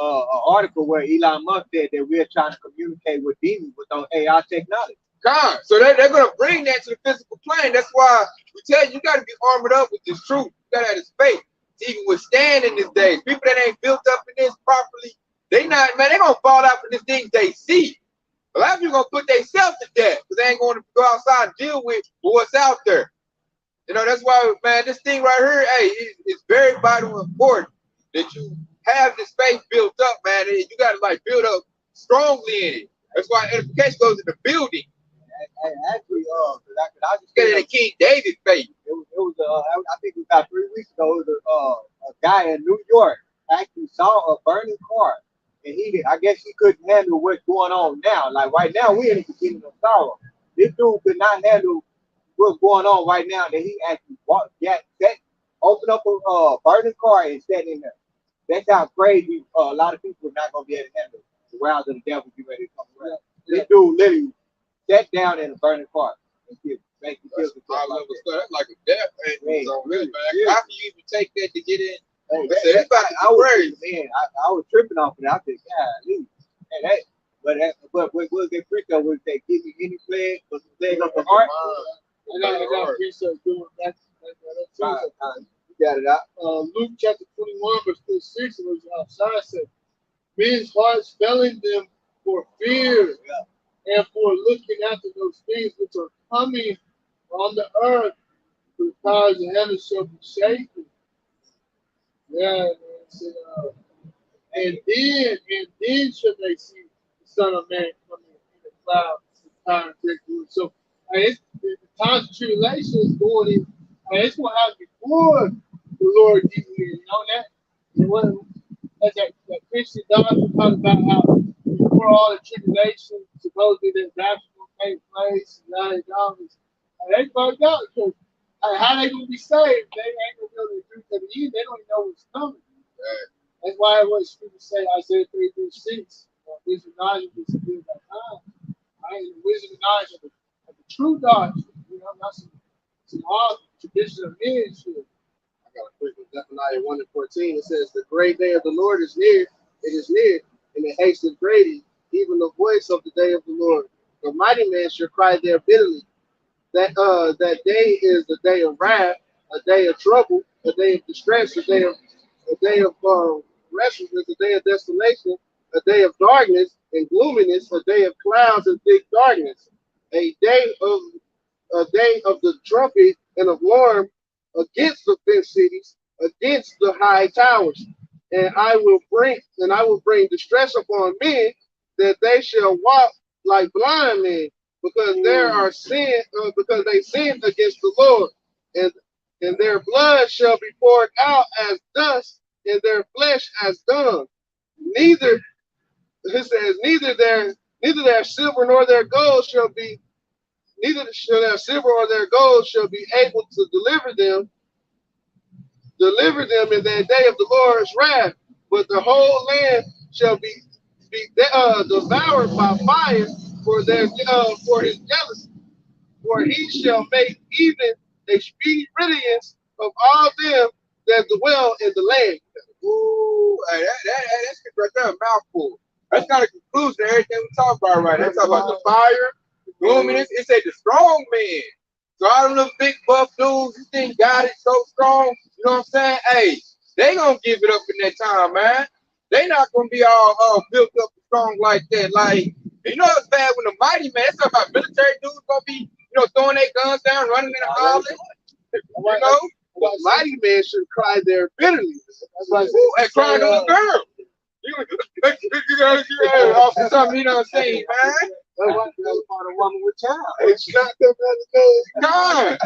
article where Elon Musk said that we're trying to communicate with demons with our AI technology. God, so they're gonna bring that to the physical plane. That's why we tell you gotta be armored up with this truth. You gotta have this faith to even withstand in these days. People that ain't built up in this properly, they gonna fall out for these things they see. A lot of people gonna put themselves to death because they ain't going to go outside and deal with what's out there. That's why, man, this thing right here, hey, it's very vital and important that you have this faith built up, man. And you gotta build up strongly in it. That's why edification goes in the building. Actually, I just get in a King David faith. It was I think it was about 3 weeks ago. It was a guy in New York actually saw a burning car, and I guess he couldn't handle what's going on now. Like right now, we're in the beginning of sorrow. This dude could not handle what's going on right now. That he actually opened up a burning car and sat in there. That's how crazy a lot of people are not gonna be able to handle the wiles of the devil. Be ready to come around. This dude literally sat down in a burning car and make you feel that's like a death. So really, man, how can you even take that to get in? I was tripping off of that. I said, God, but what was that preacher would say? Give me any plague, but the plague of the heart. I got research doing that. You got it out. Luke chapter 21, verse 36, was outside said, men's hearts failing them for fear. And for looking after those things which are coming on the earth, the powers of heaven shall be shaken. Yeah, and then shall they see the Son of Man coming in the clouds with power and great glory. So the times of tribulation is going in. It's going to happen before the Lord gets here. You know that? That Christian doctrine talks about how before all the tribulation, supposedly that rapture will take place, and they fucked up because how they gonna be saved? They ain't gonna be able to do to the end. They don't even know what's coming. Right. That's why what scripture say Isaiah 33:6. Wisdom and knowledge is revealed by time. The wisdom and knowledge of the true doctrine. Not some odd tradition of men shit. I got a quick one. Zephaniah 1:14. It says, the great day of the Lord is near. It is near. And it hasteth greatly, even the voice of the day of the Lord. The mighty man shall cry there bitterly. That day is a day of wrath, a day of trouble, a day of distress, a day of restlessness, a day of desolation, a day of darkness and gloominess, a day of clouds and thick darkness, a day of the trumpet and of alarm against the fenced cities, against the high towers. And I will bring distress upon men, that they shall walk like blind men, because because they sinned against the Lord, and their blood shall be poured out as dust, and their flesh as dung. Neither It says neither their silver nor their gold shall be neither shall their silver or their gold shall be able to deliver them in the day of the Lord's wrath, but the whole land shall be devoured by fire for his jealousy. For he shall make even a speedy riddance of all them that dwell in the land. Ooh, hey, that's right there, a mouthful. That's not a conclusion of everything we talk about right now. That's talking about the fire, the gloominess. It said the strong man. So all them little big buff dudes, you think got it so strong, you know what I'm saying? Hey, they gonna give it up in that time, man. They not gonna be all built up and strong like that. Like, you know it's bad when the mighty man, it's about military dudes gonna be, throwing their guns down, running in the hollering. You know? The mighty man should cry there bitterly. That's like, and crying to a girl. Off the something, you know what I'm saying, man? That's why you gotta find a woman with child. It's not that God,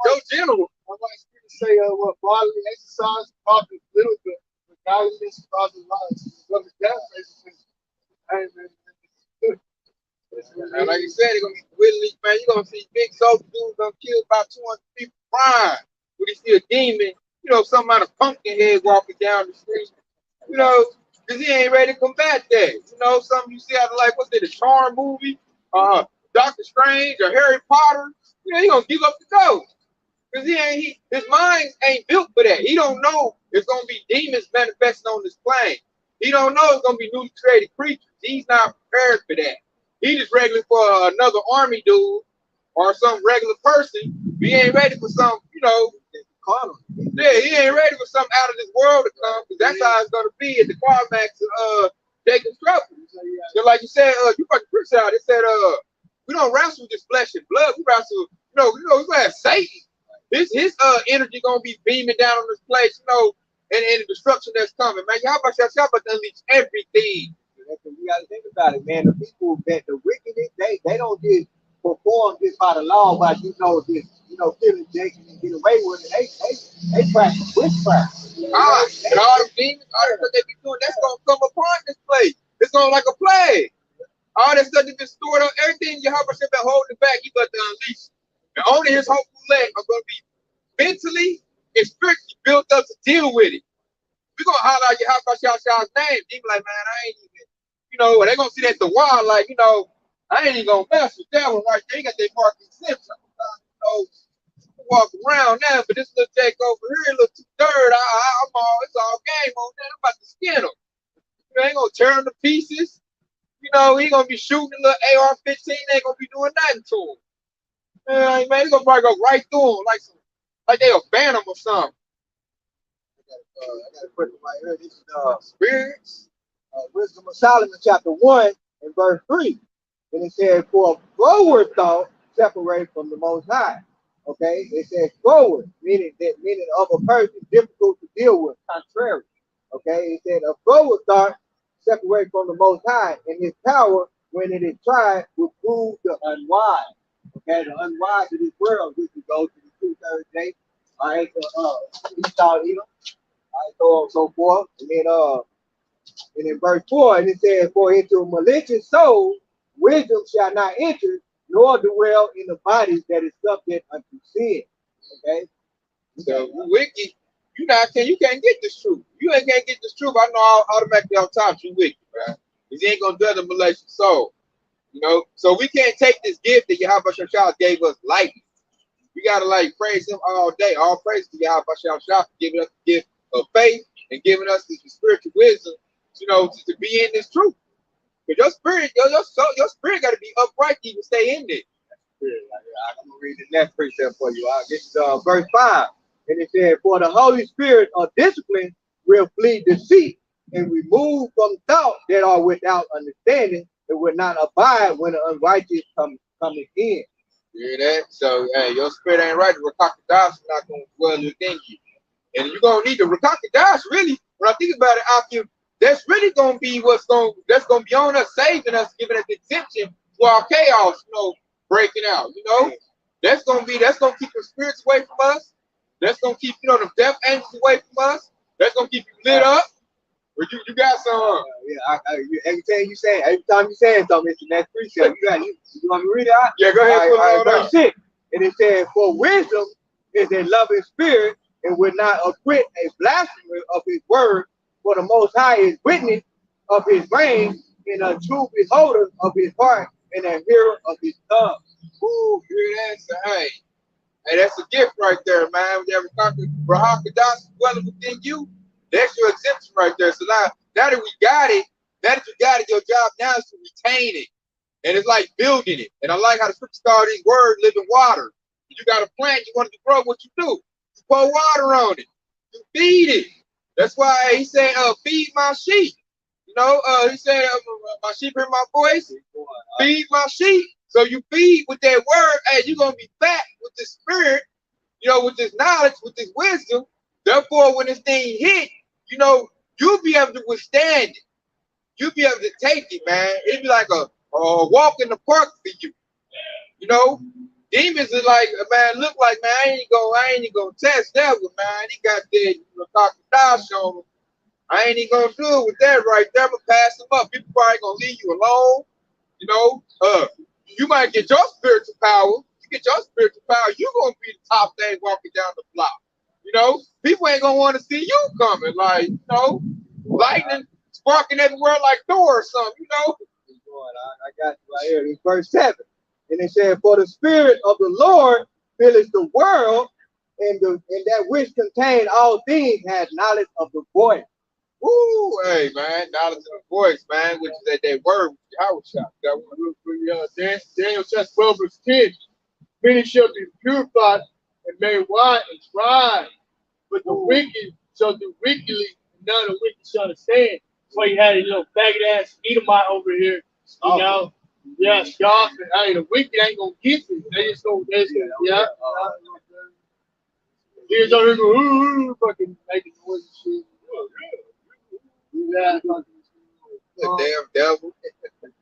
so general. I like you to say what bodily exercise causes little bit, but godliness causes life. Because And like you said, they're gonna be willingly, man. You're gonna see big soldier dudes gonna kill about 200 people crying. When you see a demon, some out of pumpkin head walking down the street, because he ain't ready to combat that. Something you see out of like, what's it, the Charm movie, Doctor Strange or Harry Potter, he gonna give up the ghost. Because his mind ain't built for that. He don't know it's gonna be demons manifesting on this plane. He don't know it's gonna be newly created creatures. He's not prepared for that. He just regular for another army dude or some regular person. He ain't ready for some, he ain't ready for something out of this world to come, because that's how it's gonna be at the climax of Jacob's trouble. So like you said, you got the preach out. It said, we don't wrestle with this flesh and blood. We wrestle, we have Satan. His energy gonna be beaming down on this place, and the destruction that's coming, man. Y'all about to unleash everything. You gotta think about it, man. The people that the wickedness, they don't just perform just by the law, but killing Jacob and get away with it. They practice witchcraft. And all the demons, all the stuff they be doing, that's gonna come upon this place. It's gonna like a plague. All that stuff that's been stored up, everything Yahweh should been holding back, he about to unleash. And only his hopeful legs are gonna be mentally and spiritually built up to deal with it. We're gonna holler out Yahweh's name. He be like, man, I ain't even, they're gonna see that the wild, like, I ain't even gonna mess with that one right there. He got that Marking Simpson. Walk around now, but this little Jake over here, little too third. It's all game on that. I'm about to skin him. Ain't gonna tear him to pieces. He gonna be shooting a little AR-15. Ain't gonna be doing nothing to him. Man, he gonna probably go right through him like they a phantom or something. I gotta put it right here. This is Spirits. Wisdom of Solomon, chapter 1 and verse 3. And it says, for a forward thought separate from the Most High. Okay, it says forward, meaning of a person difficult to deal with, contrary. Okay, it said a forward thought separate from the Most High, and his power, when it is tried, will prove the unwise. Okay, the unwise of this world, which will go to the 2/3 day. All right, Esau, Edom, all right, so forth, and in verse 4, and it says, for into malicious souls wisdom shall not enter, nor dwell in the bodies that is subject unto sin. Okay? So wicked, you can't get this truth. You ain't can't get this truth. I know automatically on top you wicked, right? Because he ain't gonna dwell in malicious soul. So we can't take this gift that Yahweh Shah gave us lightly. We gotta praise him all day. All praise to Yahweh Shah for giving us the gift of faith and giving us the spiritual wisdom, to be in this truth. Because your spirit, your spirit got to be upright to even stay in there. I'm gonna read the next precept for you. This is verse 5, and it said, "For the Holy Spirit of discipline will flee deceit and remove from thought that are without understanding, and will not abide when the unrighteous coming in." You hear that? So, hey, your spirit ain't right. The Rakakadash is not going to dwell within you. And you're going to need the Rakakadash, really, when I think about it, Akim, that's really going to be that's going to be on us, saving us, giving us exemption to our chaos, breaking out, That's going to keep the spirits away from us. That's going to keep, the death angels away from us. That's going to keep you lit up. Or you got some. Every time you say something, it's the next precept. You want me to read it out? Yeah, go ahead. All right, verse 6. And it said, "For wisdom is a loving spirit, and will not acquit a blasphemer of his word. For the Most High is witness of his reign, and a true beholder of his heart, and a hearer of his tongue." Woo, hear that? So, hey, that's a gift right there, man. When you ever conquer Rahakadas dwelling within you, that's your exemption right there. So now that we got it, your job now is to retain it. And it's like building it. And I like how the scripture called these words living water. You got a plant, you want it to grow, what you do? You pour water on it. You feed it. That's why he said, feed my sheep. He said, my sheep hear my voice. Feed my sheep. So you feed with that word, hey, you're going to be fat with the spirit, with this knowledge, with this wisdom. Therefore, when this thing hit, you'll be able to withstand it. You'll be able to take it, man. It'd be like a walk in the park for you. Demons are like, man, look like, man, I ain't even gonna test that one, man. He got that crocodile on him. I ain't even gonna do it with that right there. I'm gonna pass him up. People probably gonna leave you alone. You might get your spiritual power. You get your spiritual power, you're gonna be the top thing walking down the block. People ain't gonna want to see you coming, like, lightning sparking everywhere like Thor or something, I got you right here. It's verse 7. And it said, "For the Spirit of the Lord filleth the world, and that which contain all things has knowledge of the voice." Woo, hey, man, knowledge of the voice, man, which is that word, Howard shot. That one. Daniel chapter 12, verse 10. Many shall be purified and made white and tried, but the wicked shall do wickedly, and none of the wicked shall stand. That's why you had a little faggot ass Edomite over here, Yeah, scoffing. Hey, the wicked ain't gonna get you. They just gonna, yeah. Here's over here going, ooh, fucking making noise and shit. Yeah. The damn devil.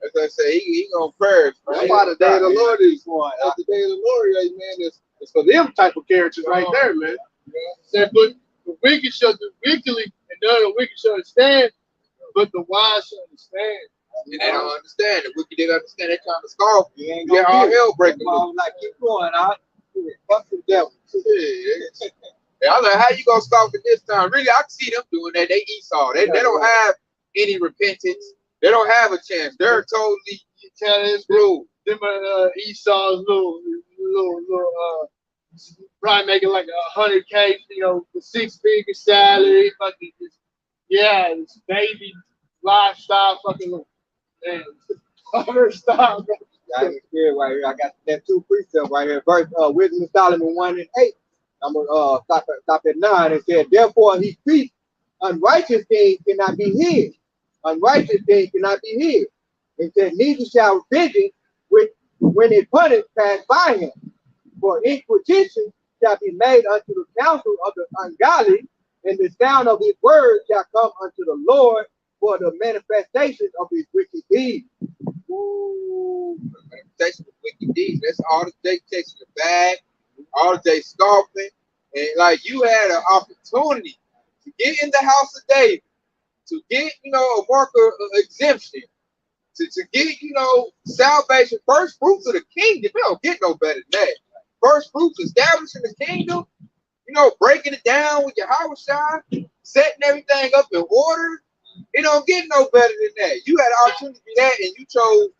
As I say, he gonna perish. That's why the day of the Lord is one. That's the day of the Lord, man. It's for them type of characters right there, man. Said, but the wicked shall do wickedly, and none of the wicked shall understand, but the wise shall understand. And they don't understand. The wicked didn't understand. They trying to scoff. Yeah, all hell breaking loose. Like, keep going out. Fuck the devil. Yeah, I was like, how you gonna scoff at this time? Really, I can see them doing that. They Esau. They don't have any repentance. They don't have a chance. They're totally screwed. Them Esau's little probably making like 100K, the 6-figure salary, fucking this baby lifestyle, fucking man, style. I ain't scared right here. I got that 2 precepts right here. Verse Wisdom of Solomon 1 and 8. I'm gonna stop at 9. It said, "Therefore he speaks, unrighteous things cannot be hid. Unrighteous things cannot be hid. It said, neither shall vengeance, which when it punished, pass by him. For inquisition shall be made unto the counsel of the ungodly, and the sound of his words shall come unto the Lord for the manifestation of his wicked deeds." Ooh, manifestation of wicked deeds. That's all the day chasing the bag, all the day scoffing, and like you had an opportunity to get in the house of David, to get a marker exemption, to get salvation, first fruits of the kingdom. We don't get no better than that. First fruits establishing the kingdom, breaking it down with your house shine, setting everything up in order. It don't get no better than that. You had an opportunity to do that, and you chose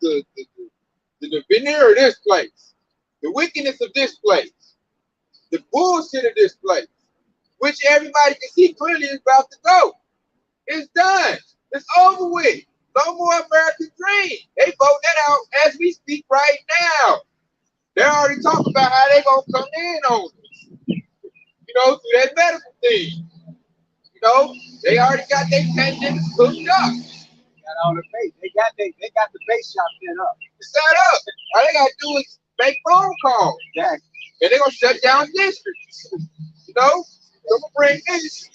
the veneer of this place, the wickedness of this place, the bullshit of this place, which everybody can see clearly is about to go. It's done. It's over with. No more American dream. They vote that out as we speak right now. They're already talking about how they gonna come in on us. You know, through that medical thing. You know, they already got their pandemics hooked up. Got all the base. They got the base shop set up. Set up. All they gotta do is make phone calls. Exactly. And they're gonna shut down districts. You know? So I'm gonna bring this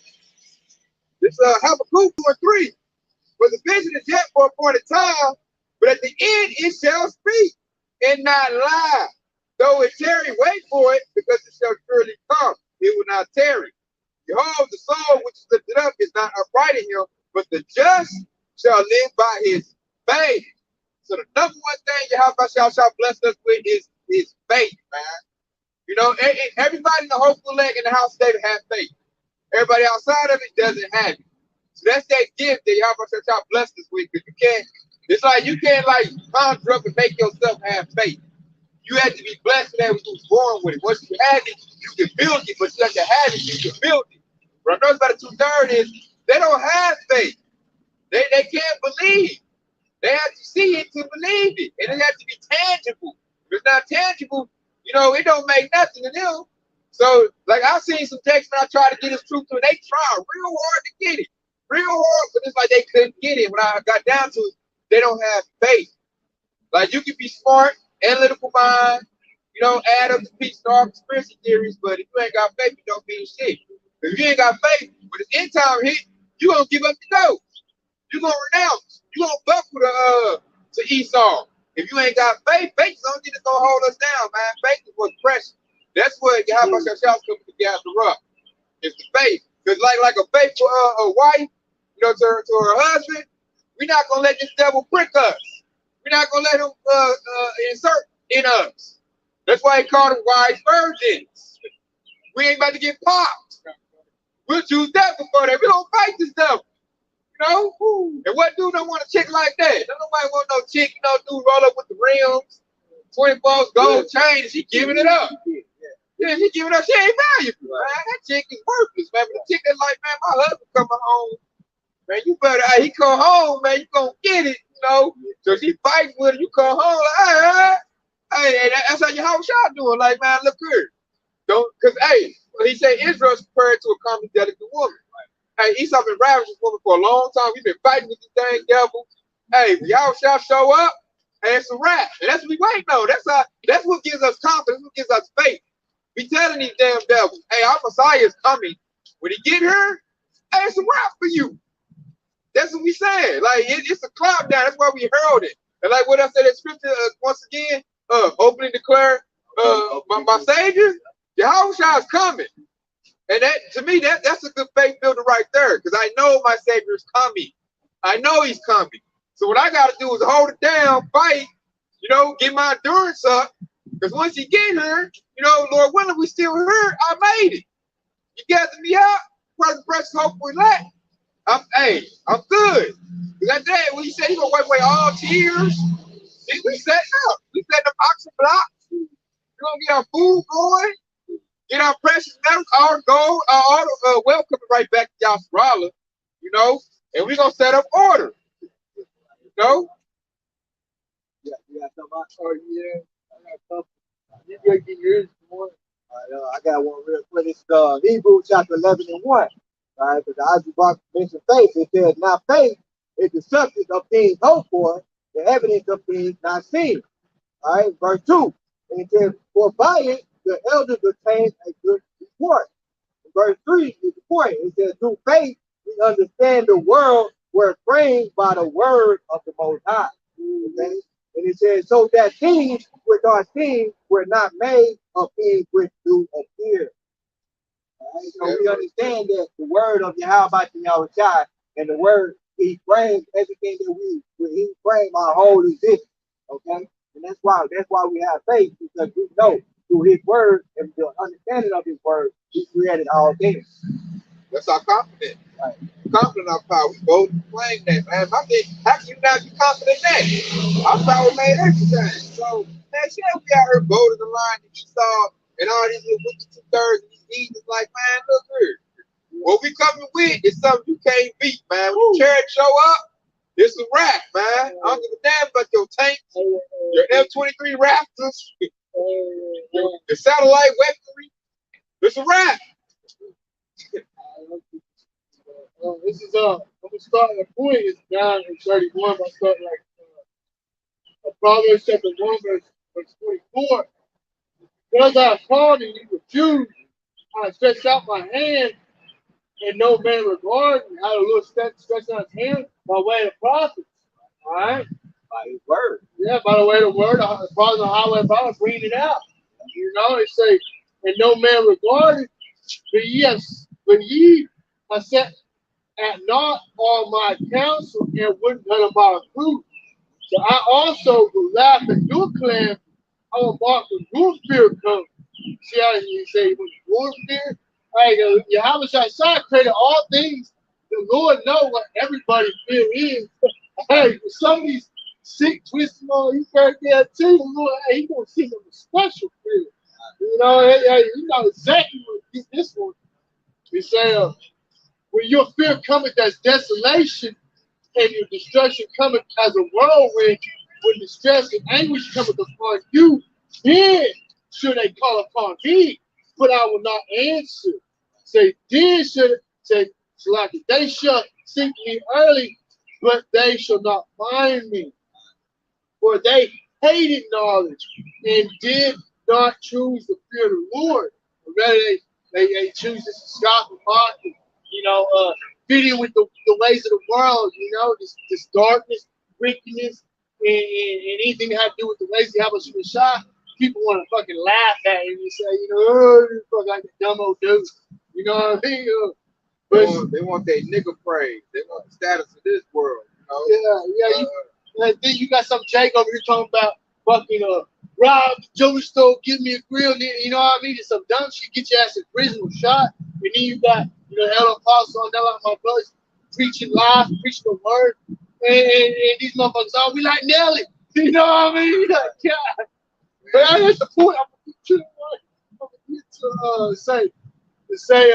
Habakkuk 2 and 3. For the vision is yet for a point of time, but at the end it shall speak and not lie. Though it tarry, wait for it, because it shall surely come. It will not tarry. Behold, the soul which is lifted up is not upright in him, but the just shall live by his faith. So the number one thing Yahweh shall bless us with is faith, man. You know, everybody in the hopeful leg in the house of David has faith. Everybody outside of it doesn't have it. So that's that gift that Yahweh shall bless us with, because it's like you can't like conjure up and make yourself have faith. You have to be blessed that was born with it. Once you have it, you can build it, but you have to have it, you can build it. What I know about the 2/3 is they don't have faith. They can't believe. They have to see it to believe it. And it has to be tangible. If it's not tangible, you know, it don't make nothing to them. So, like, I've seen some texts when I try to get his truth to it, they try real hard to get it. Real hard, but it's like they couldn't get it. When I got down to it, they don't have faith. Like, you can be smart, analytical mind, you know, add up the pieces to all conspiracy theories, but if you ain't got faith, it don't mean shit. If you ain't got faith, when the end time hit, you gonna give up the ghost. You gonna renounce. You gonna buckle to Esau. If you ain't got faith, faith is the only thing that's gonna hold us down, man. Faith is what's precious. That's what Yahweh shall come together up. It's the faith. Because like a faithful wife, you know, to her husband, we're not gonna let this devil prick us. We're not gonna let him insert in us. That's why he called them wise virgins. We ain't about to get popped. We'll choose that before that. We don't fight this devil. You know? And what dude don't want a chick like that? Don't nobody want no chick, you know, dude roll up with the rims, 24 gold chain, and she giving it up. Yeah, she giving it up. She ain't valuable, man. That chick is worthless, man. But the chick that's like, man, my husband coming home. Man, you better, he come home, man, you gonna get it, you know? So she fighting with her, you come home, like, hey, that's how your house y'all doing. Like, man, look here. Don't, because, hey, he said Israel's compared to a common delicate woman. Hey, Esau been ravaging this woman for a long time. We've been fighting with this dang devil. Hey, y'all shall show up, and it's a wrap. And that's what we wait on. That's what gives us confidence, what gives us faith. We telling these damn devils, hey, our Messiah is coming. When he get here, hey, it's a wrap for you. That's what we saying. Like, it's a cloud down. That's why we herald it. And like what I said in scripture, once again, openly declare, my Savior, Yahushua is coming. And that, to me, that's a good faith builder right there, because I know my Savior is coming. I know he's coming. So what I got to do is hold it down, fight, you know, get my endurance up. Because once you get here, you know, Lord willing, we still here. I made it. You gathered me up. Brother, precious, hopefully let. I'm good. Because that day, when you said you're going to wipe away all tears, we setting up. We setting up oxen blocks. We're going to get our food going. Get our precious metals, our gold, our wealth coming right back to Yasrala, you know, and we're going to set up order, you know? Yeah, you got something? Oh, yeah. I got something. You got to get yours more. I got one real quick. It's Hebrews chapter 11 and 1. All right, because Isaac Rock mentioned faith. It says, now faith is the substance of things hoped for, the evidence of things not seen. All right, verse 2. And it says, for by it, the elders obtained a good report. Verse 3 is the point. It says, through faith, we understand the world were framed by the word of the Most High. Okay? And it says, so that things which are seen were not made of things which do appear. Right? So we understand that the word of Yahweh Yahushua and the word, he frames everything that he framed our whole existence. Okay? And that's why we have faith, because we know through his word and the understanding of his word, he created all things. That's our confidence. Right. Confident in our power. We both claim that, man. My thing, how can you not be confident in that? Our power made everything. So, man, shit, we out here voting the line that you saw and all these little wicked 2/3 and these heathens like, man, look here. What we coming with is something you can't beat, man. When the church show up, It's a wrap, man. I don't give a damn about your tanks, your F-23 Raptors, the satellite weaponry. It's a wrap. This is I'm gonna start the point is down in 31. I start like Proverbs chapter 1 verse 24. Because I called and you refused, I stretched out my hand and no man regarded me. I had a little stretch out his hand by way of prophets. All right? By his word. Yeah, by the way of the word, the prophets on the highway prophets bringing it out. You know, it say, and no man regarded, but ye have set at naught all my counsel and wouldn't none of my fruit. So I also will laugh at your clan. I will mark when your fear comes. See how he say when your fear? Hey, Yahweh created all things. The Lord know what everybody's fear is. Hey, for some of these sick, twisted, you right there too. The Lord, hey, he gonna see them a special fear. You know, hey, you know exactly what this one. He say, when your fear cometh as desolation, and your destruction cometh as a whirlwind, when distress and anguish cometh upon you, then should they call upon me, but I will not answer. Say, then should say, like they shall seek me early, but they shall not find me. For they hated knowledge and did not choose the fear of the Lord. But rather they choose to scoff and mock and, fitting with the ways of the world, this darkness, wickedness, and anything that have to do with the ways of Yahweh Shah. People want to fucking laugh at you and say, oh, you fuck like a dumb old dude. You know what I mean? They want their nigga praise. They want the status of this world. Then you got some Jake over here talking about fucking rob the jewelry store, give me a grill, you know what I mean? It's some dumb shit, get your ass in prison or shot. And then you got, Elder Apostle on that, like my brothers, preaching live, preaching the word. And these motherfuckers, we like Nelly. You know what I mean? Like, God. But that's the point. I'm gonna get to say,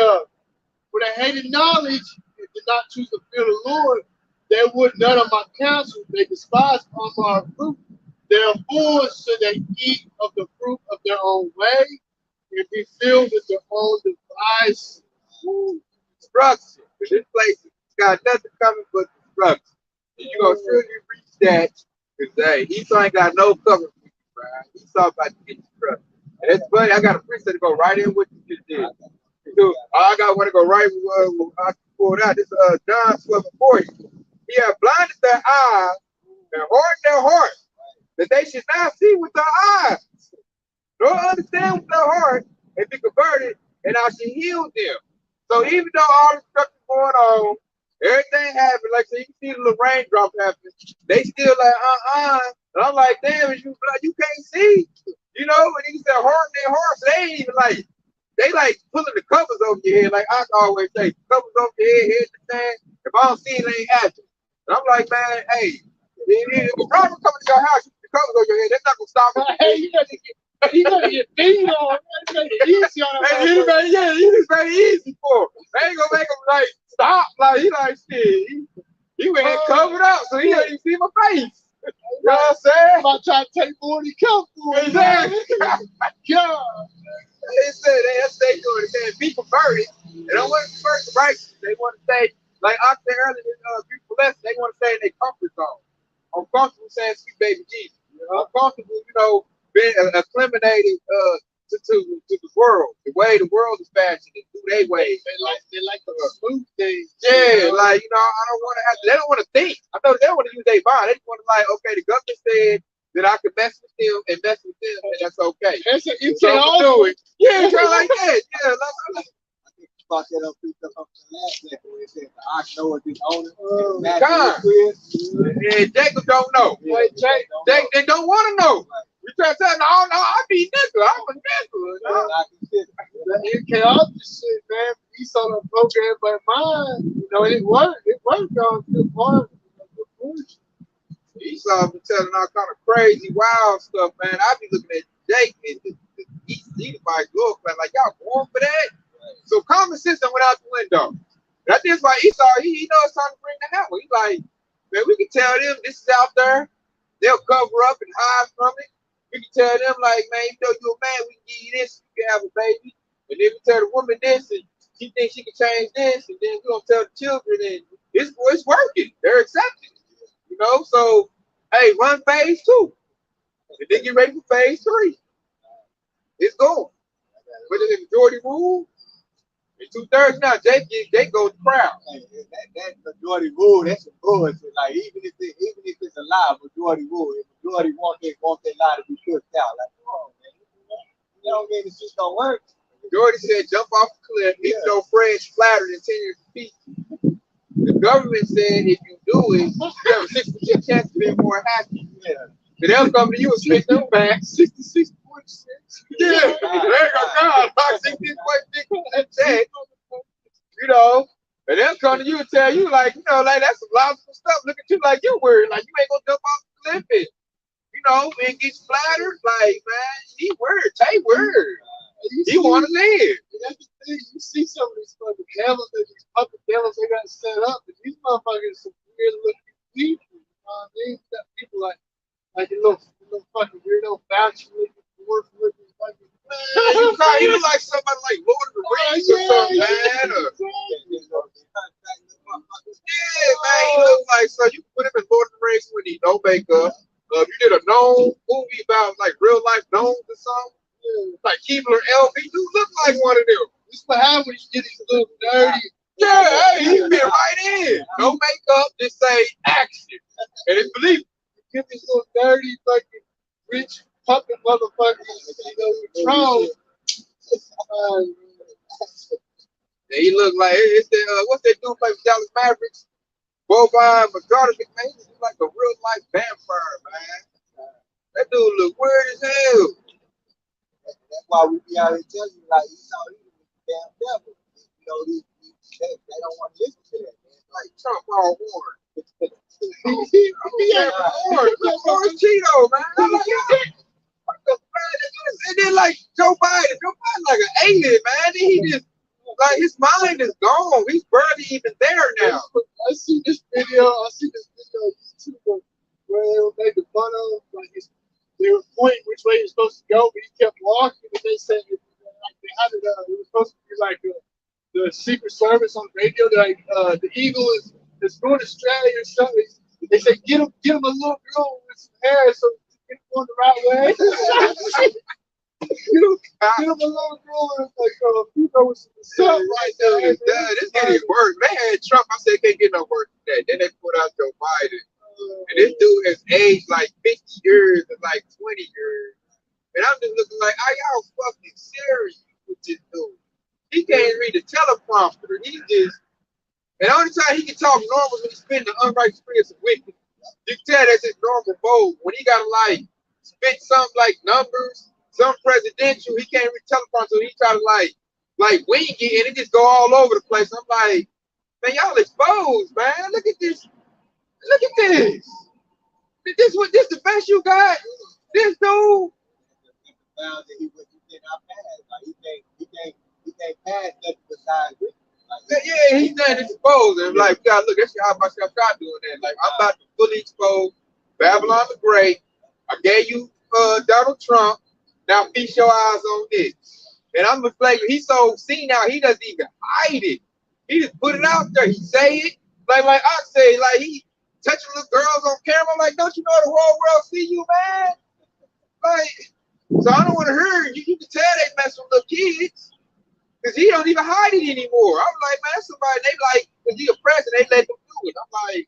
when they hated knowledge and did not choose to fear the Lord, they would none of my counsel. They despised all my fruit. Therefore should they eat of the fruit of their own way and be filled with their own device. Destruction. This place has got nothing coming but destruction. And you're going to surely reach that because, hey, Esau ain't got no cover for you, right? Esau about to get destruction. And it's funny, I got a preacher to go right in what you just did. So, I got one to go right with I pulled out. This John 12:40. He had blinded their eyes and hardened their heart, that they should not see with their eyes, nor understand with their heart, and be converted, and I should heal them. So even though all the stuff is going on, everything happened, like so you can see the little raindrop happen, they still like, And I'm like, damn, you can't see. And he said harden their hearts. So they ain't even like, they like pulling the covers over your head, like I always say, covers over your head to stand. If I don't see it, it ain't happening. And I'm like, man, hey, if a robber coming to your house, you put the covers over your head, that's not gonna stop me. Hey, you gotta get beat on. Make it easy on him. You just made it easy for him. They ain't gonna make him like stop. Like he like shit. He went covered up, so he didn't even see my face. You know what I'm saying? I'm not trying to take more than he come for. Exactly. God. They said that's they doing it. They said be converted. They don't want to convert to righteousness. They want to stay, like I said earlier in beautiful lesson, they want to stay in their comfort zone. Uncomfortable saying sweet baby Jesus. Uncomfortable, being eliminated to the world. The way the world is fashioned, do their way. They like the smooth things. Yeah, like I don't want to have to, they don't want to think. I know they don't want to use their mind. They just want to like, okay, the government said that I can mess with them and mess with them, and that's okay. You can all do it. Yeah, kind of like that. Yeah, like I think you brought that up up in the last second where it said the ox knoweth his owner. And Jacob don't know. Jake they don't want to know. You try to tell them, no, I be nigga. I'm a nigga. You can all just shit, man. He's on a program, but mine, it worked. It worked on good part. Esau be telling all kind of crazy, wild stuff, man. I be looking at Jake and the Edomite look like y'all born for that. So common sense went out the window. That's just why Esau, he knows it's time to bring the hammer. He's like, Man, we can tell them this is out there. They'll cover up and hide from it. We can tell them like, man, you know you a man, we can give you this, you can have a baby. And then we tell the woman this, and she thinks she can change this, and then we gonna tell the children, and it's working. They're accepting. You know, so hey, run phase 2, and then get ready for phase 3. It's going. But the majority rule, and 2/3 now, they go to crowd. Hey, that majority rule, that's some bullshit. Like even if it's a lie, majority rule. If majority want that lie to be pushed out. Like, come on, man. You know what I mean? It's just don't work. Majority said jump off the cliff, even though Fred's flattered in 10 years of peace. The government said if you do it, you have a 60% chance of being more happy. Yeah. So they'll come to you and spit them back 66.6. Yeah, there you go, God, like 66.6%. You know, and they'll come to you and tell you, like, you know, like that's some logical stuff. Look at you like you're worried, like you ain't gonna jump off the cliff and, you know, and get flattered. Like, man, he worried, Tay worried. He want to live. That's the thing. You see some of these fucking devils, these puppet devils they got set up, and these motherfuckers some weird looking people. You know what I mean? You got people like a little fucking weirdo fashion looking, dwarf looking fucking. Man, you look like somebody like Lord of the Rings or something, man. Yeah, man, he look like so. You can put him in Lord of the Rings when he no makeup. If you did a gnome movie about like real life gnomes or something. Like Keebler LB, you look like one of them. This is what happens when you get these little dirty. Yeah, hey, he fit right in. No makeup, just say action. And it's believable. You get these little dirty fucking rich puppet motherfuckers control. And he look like it's the what's that dude play with Dallas Mavericks? Bovine McGarvey, man. He look like a real life vampire, man. That dude look weird as hell. That's why we be out here telling you, like, he's all these damn devil. You know, they don't want to listen to that, man. Like Trump all warned. Warren Cheeto, man. I'm like, what the fuck? And then like Joe Biden like an alien, man. Then he just like his mind is gone. He's barely even there now. I see this video on YouTube where they were making fun of like they were pointing which way he was supposed to go, but he kept walking. And they said like they had it. It was supposed to be like the Secret Service on the radio. Like the eagle is going astray or something. They say get him a little girl with some hair so he can go the right way. Get him a little girl with like people with some stuff right there. This getting worse. They had Trump. I said can't get no worse than that. Then they put out Joe Biden. And this dude has aged like 50 years and like 20 years. And I'm just looking like, are y'all fucking serious with this dude? He can't read the teleprompter. He just, and the only time he can talk normal is when he's spitting the unrighteous spirits of wicked. You can tell that's his normal mode. When he got to like spit something like numbers, some presidential, he can't read teleprompter. So he try to like wing it and it just go all over the place. I'm like, man, y'all exposed, man. Look at this. Look at this. This the best you got? This dude. He can't pass nothing besides it. Yeah, he's not exposed. And like, God, look, that's how much I got doing that. Like, I'm about to fully expose Babylon the Great. I gave you Donald Trump. Now feast your eyes on this. And I'm like, he's so seen now, he doesn't even hide it. He just put it out there. He say it. Like I say, like he touching little girls on camera. I'm like, don't you know the whole world see you, man? Like, so I don't want to hear you. You can tell they mess with little kids. Because he don't even hide it anymore. I'm like, man, somebody, they like, because he a president, they let them do it. I'm like,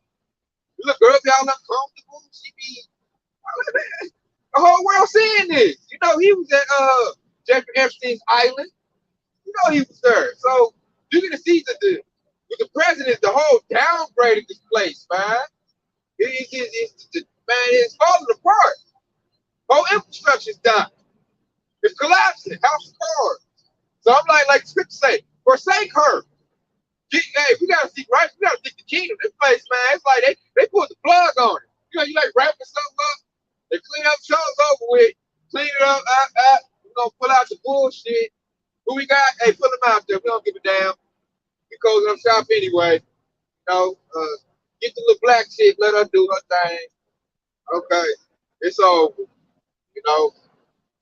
look, girls, y'all uncomfortable. She be, I'm like, man, the whole world seeing this. You know, he was at Jeffrey Epstein's island. You know he was there. So you're going to see that with the president, the whole downgrade of this place, man. It's falling apart. Whole infrastructure's done. It's collapsing. House of cards. So I'm like the scripture say, forsake her. Hey, we gotta seek right. We gotta seek the kingdom. This place, man, it's like they put the plug on it. You know, you like wrapping something up. They clean up, show's over with. Clean it up. We're gonna pull out the bullshit. Who we got? Hey, pull them out there. We don't give a damn. We closing up shop anyway. You know, Get the little black chick, let her do her thing. Okay, it's over. You know.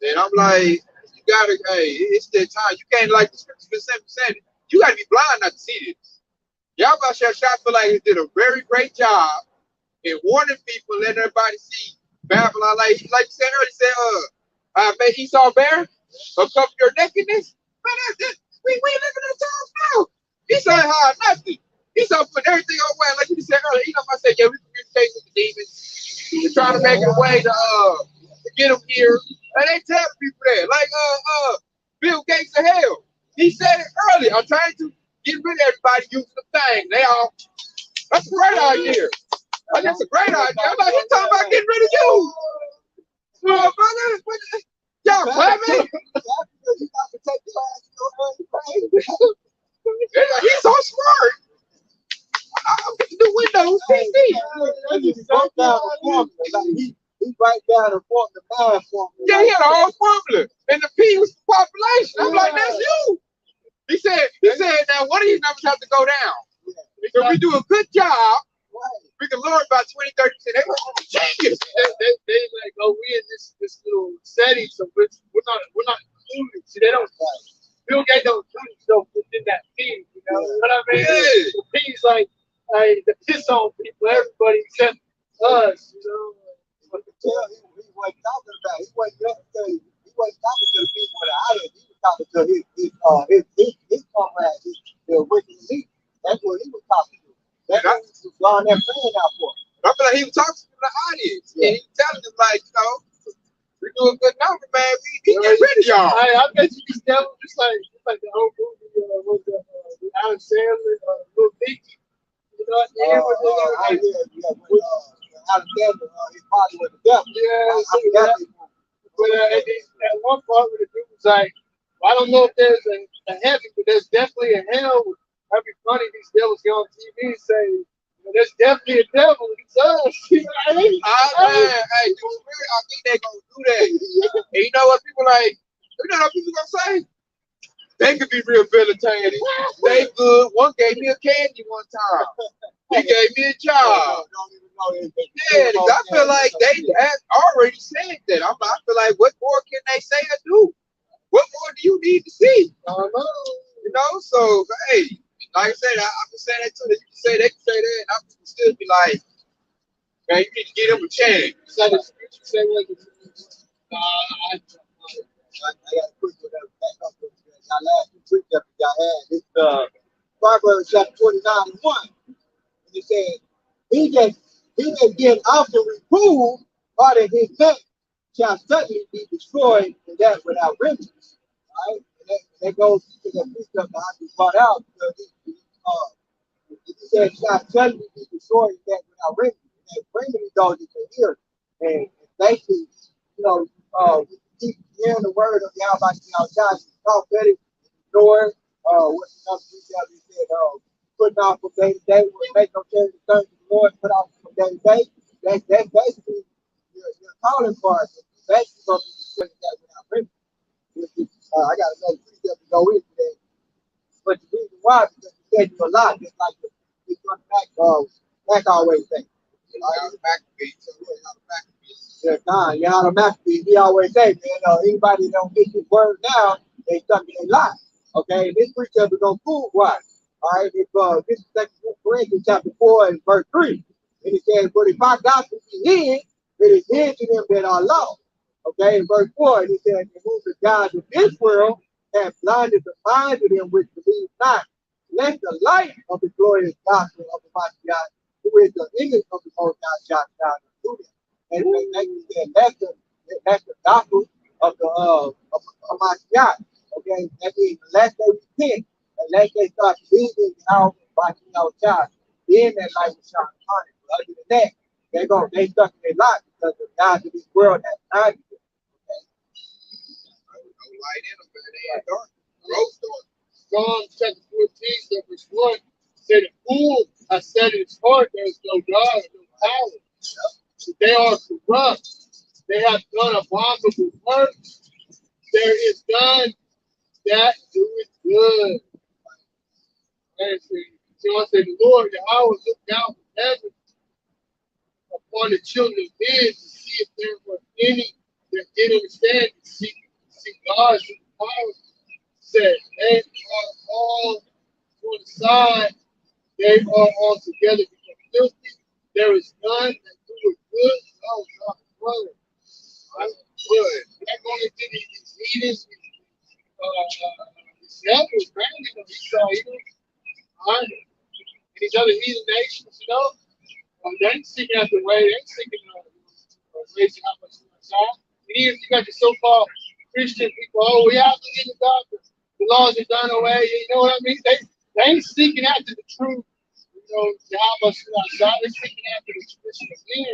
And I'm like, you gotta, hey, it's that time. You can't like the scripture been saying. You gotta be blind not to see this. Y'all about to shot feel like he did a very great job in warning people, letting everybody see Babylon. Like you said earlier, made Esau barren, cover your nakedness. Man, that's it. We live in those times now. Esau ain't hard nothing. Esau put everything away. Like you said earlier, I said, yeah, we communicate with the demons. We're trying to make it a way to get them here. And they tell people that. Like Bill Gates of hell. He said it earlier. I'm trying to get rid of everybody using the thing. That's a great idea. That's a great idea. I'm like, he's talking about getting rid of you. Brother, y'all clapping? He's so smart. I'm getting the Windows PC. He write down and form the math formula. Yeah, he had a whole formula. And the P was the population. I'm like, that's you. He said, now one of these numbers have to go down. If we do a good job, we can lower about 20, 30%. They were genius. They like, oh, we in this little setting, so we're not included. See, they don't. Bill Gates don't do stuff within that team. You know what I mean? Yeah. The team's like the piss on people, everybody except us. You know. But to tell him he wasn't talking about. He wasn't talking to the people in the audience. He was talking to his comrades, the original elite. That's what he was talking to. That's what he was drawing that plan out for. I feel like he was talking to the audience. Yeah. And he was telling them, like, you know, we do a good number, man. We get rid of y'all. I bet you these devils just like the whole movie with the Adam Sandler, Little Nicky. You know what I mean? Alexander, his body was the devil. Yeah, but at one part where the dude was like, well, I don't know if there's a heaven, but there's definitely a hell. That'd be funny. These devils get on TV and say, there's definitely a devil. It's us. You know what I mean? Hey, I think they're gonna do that. And you know what people like? You know what people gonna say? They could be rehabilitated. They good. One gave me a candy one time. He gave me a job. Yeah, I feel like they have already said that. I feel like, what more can they say or do? What more do you need to see? You know, so hey, like I said, I'm just saying that too. They can say that, and I'm still be like, man, you need to give them a chance. So the scripture say what? I got a quick one that back up with y'all last two tweets that y'all had. It's Proverbs chapter 29:1. And it said, he that get often reproved, part of his neck shall suddenly be destroyed, and that without remedy. Right? And that goes to the precept that I just brought out, because he said shall suddenly be destroyed, and that without remedy. And that remedy goes into here. And basically, we keep hearing the word of Yahweh outside, prophetic, ignore what another precept he said, putting off from day to day, make no change to turn to the Lord, put off from day to day. That's basically your calling part. Basically, from that without remedy. I got another precept to go into that. But the reason why, because he said you a lot, just like the back always say. Yahweh Maccabee, he always say, man, anybody that don't get his word now, they stuck in their life. Okay, and this precept is gonna prove why. All right, this is 2 Corinthians chapter 4 and verse 3. And it says, but if our gospel be hid, it is hid to them that are lost. Okay, in verse 4, and it says, and whom the God of this world have blinded the minds of them which believe not, let the light of the glorious gospel of the Messiah, who is the image of the Most High, shine through them. And that's the gospel of the Messiah. Okay, that means unless they repent, unless they start believing how watching our child, then that light will shine upon it. But other than that, they stuck in their life because the God of this world has blinded them. No light in them, man. They are dark. Rose dark. Psalms chapter 14, verse 1 said, the fool has said in his heart, there is no God, no power. They are corrupt. They have done abominable works. There is none that doeth good. And so I said, the Lord, the hour looked down from heaven upon the children of men to see if there were any that didn't understand and see God's power said, they are all on the side, they are all together become filthy. There is none that do it good. Oh God, brother. Right? Good. They're going into these meetings, these helpers, man, Esau, right? And these other heathen nations, they ain't seeking out the way, they ain't seeking raising how much outside. And even if you got the so-called Christian people, oh, we have to get the doctor. The laws are done away. You know what I mean? They ain't seeking after the truth. How much outside. They're seeking after the tradition of men,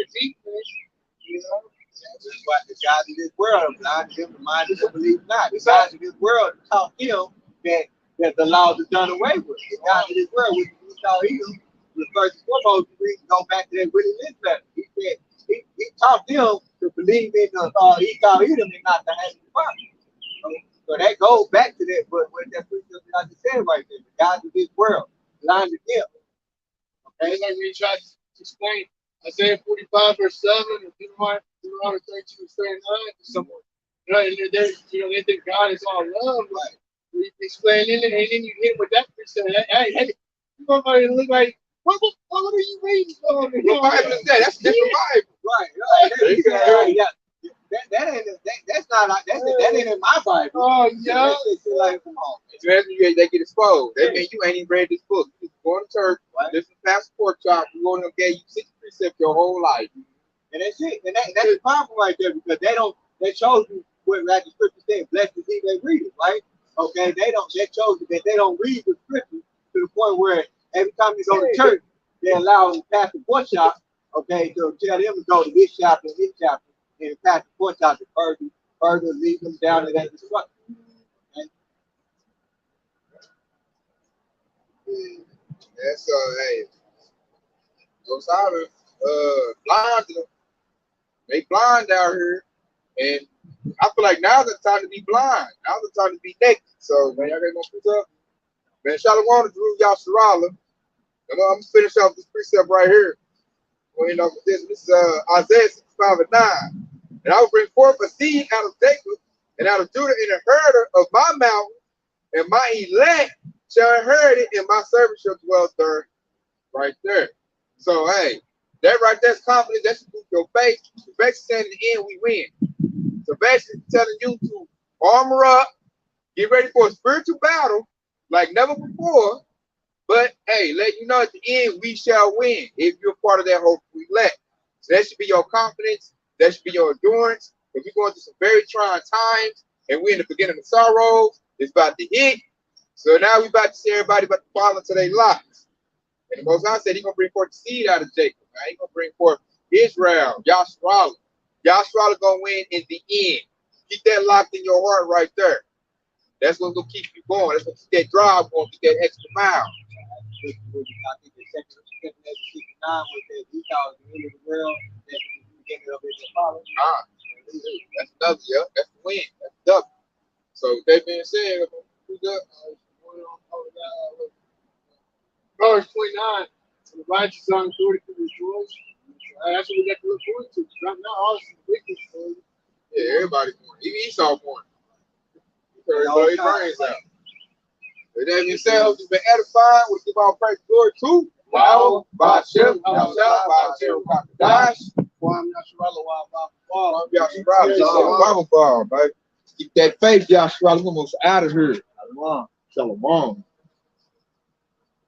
That's why the God of this world blind him, the mind of the believe not. The God of this world taught him that the laws are done away with. The God of this world, which we taught him, the first and foremost, we go back to that Willie Lynch letter. He said he taught them to believe in the Esau Edom and not the hand of the Father. So that goes back to that, but what that precept I just said right there, the God of this world blinded him. Okay, like we try to explain Isaiah 45 verse 7 and Deuteronomy 13 verse 39 to someone. They think God is all love. Right? We explain it, and then you hit with that precept. Hey, you somebody look like what are you reading? What Bible is that? That's different Bible. Right. Yeah. That ain't in my Bible. Oh yeah. Like, come on. They get exposed. That means you ain't even read this book. You just going to church, listen to Pastor Pork Chop, you going to gave you 6 precepts your whole life. And that's it. And that's the problem right there, because they chose you what the scripture said, blessed is he that read it, right? Okay, they chose that they don't read the scripture to the point where every time they go to church, they allow the Pastor Pork Chop, okay, to tell them to go to this chapter and this chapter. And Pastor Pork Chop to further lead them down to that destruction. That's hey, Josiah blinded them. They blind out here, and I feel like now's the time to be blind. Now's the time to be naked. So man, y'all got no put up. Man, Shalom to Drew Yasharala. I'm gonna finish off this precept right here. Well, this is Isaiah 65 and 9. And I will bring forth a seed out of Jacob and out of Judah in a herder of my mountain, and my elect shall inherit it, and my servant shall dwell there. Right there. So, hey, that right there's confidence. That should boost your faith. The basically saying in the end, we win. So, basically telling you to armor up, get ready for a spiritual battle like never before. But, hey, let you know at the end, we shall win if you're part of that whole elect. So, that should be your confidence. That should be your endurance. If we're going through some very trying times and we're in the beginning of sorrows, it's about to hit. So now we're about to see everybody about to fall into their lives. And the Most High said he's going to bring forth the seed out of Jacob. Right? He's going to bring forth Israel, Yasharala. Yasharala going to win in the end. Keep that locked in your heart right there. That's what's going to keep you going. That's going to keep that drive going, keep that extra mile. I think the second 69 was that he thought the end of the world that the beginning of it is following. That's another, yeah. That's the win. That's double. So that being said, we got Verse 29, the righteous are authority to rejoice. That's what we got to look forward to. Right now, all this is wicked for you. Yeah, everybody born. Even Esau born. Everybody brains out. With that being said, hope you've been edified. We'll give our praise and glory to Wow, Bashim, Bashim, Dash. Bible ball, baby. Keep that faith, Yasharala. We're almost out of here. Shalom.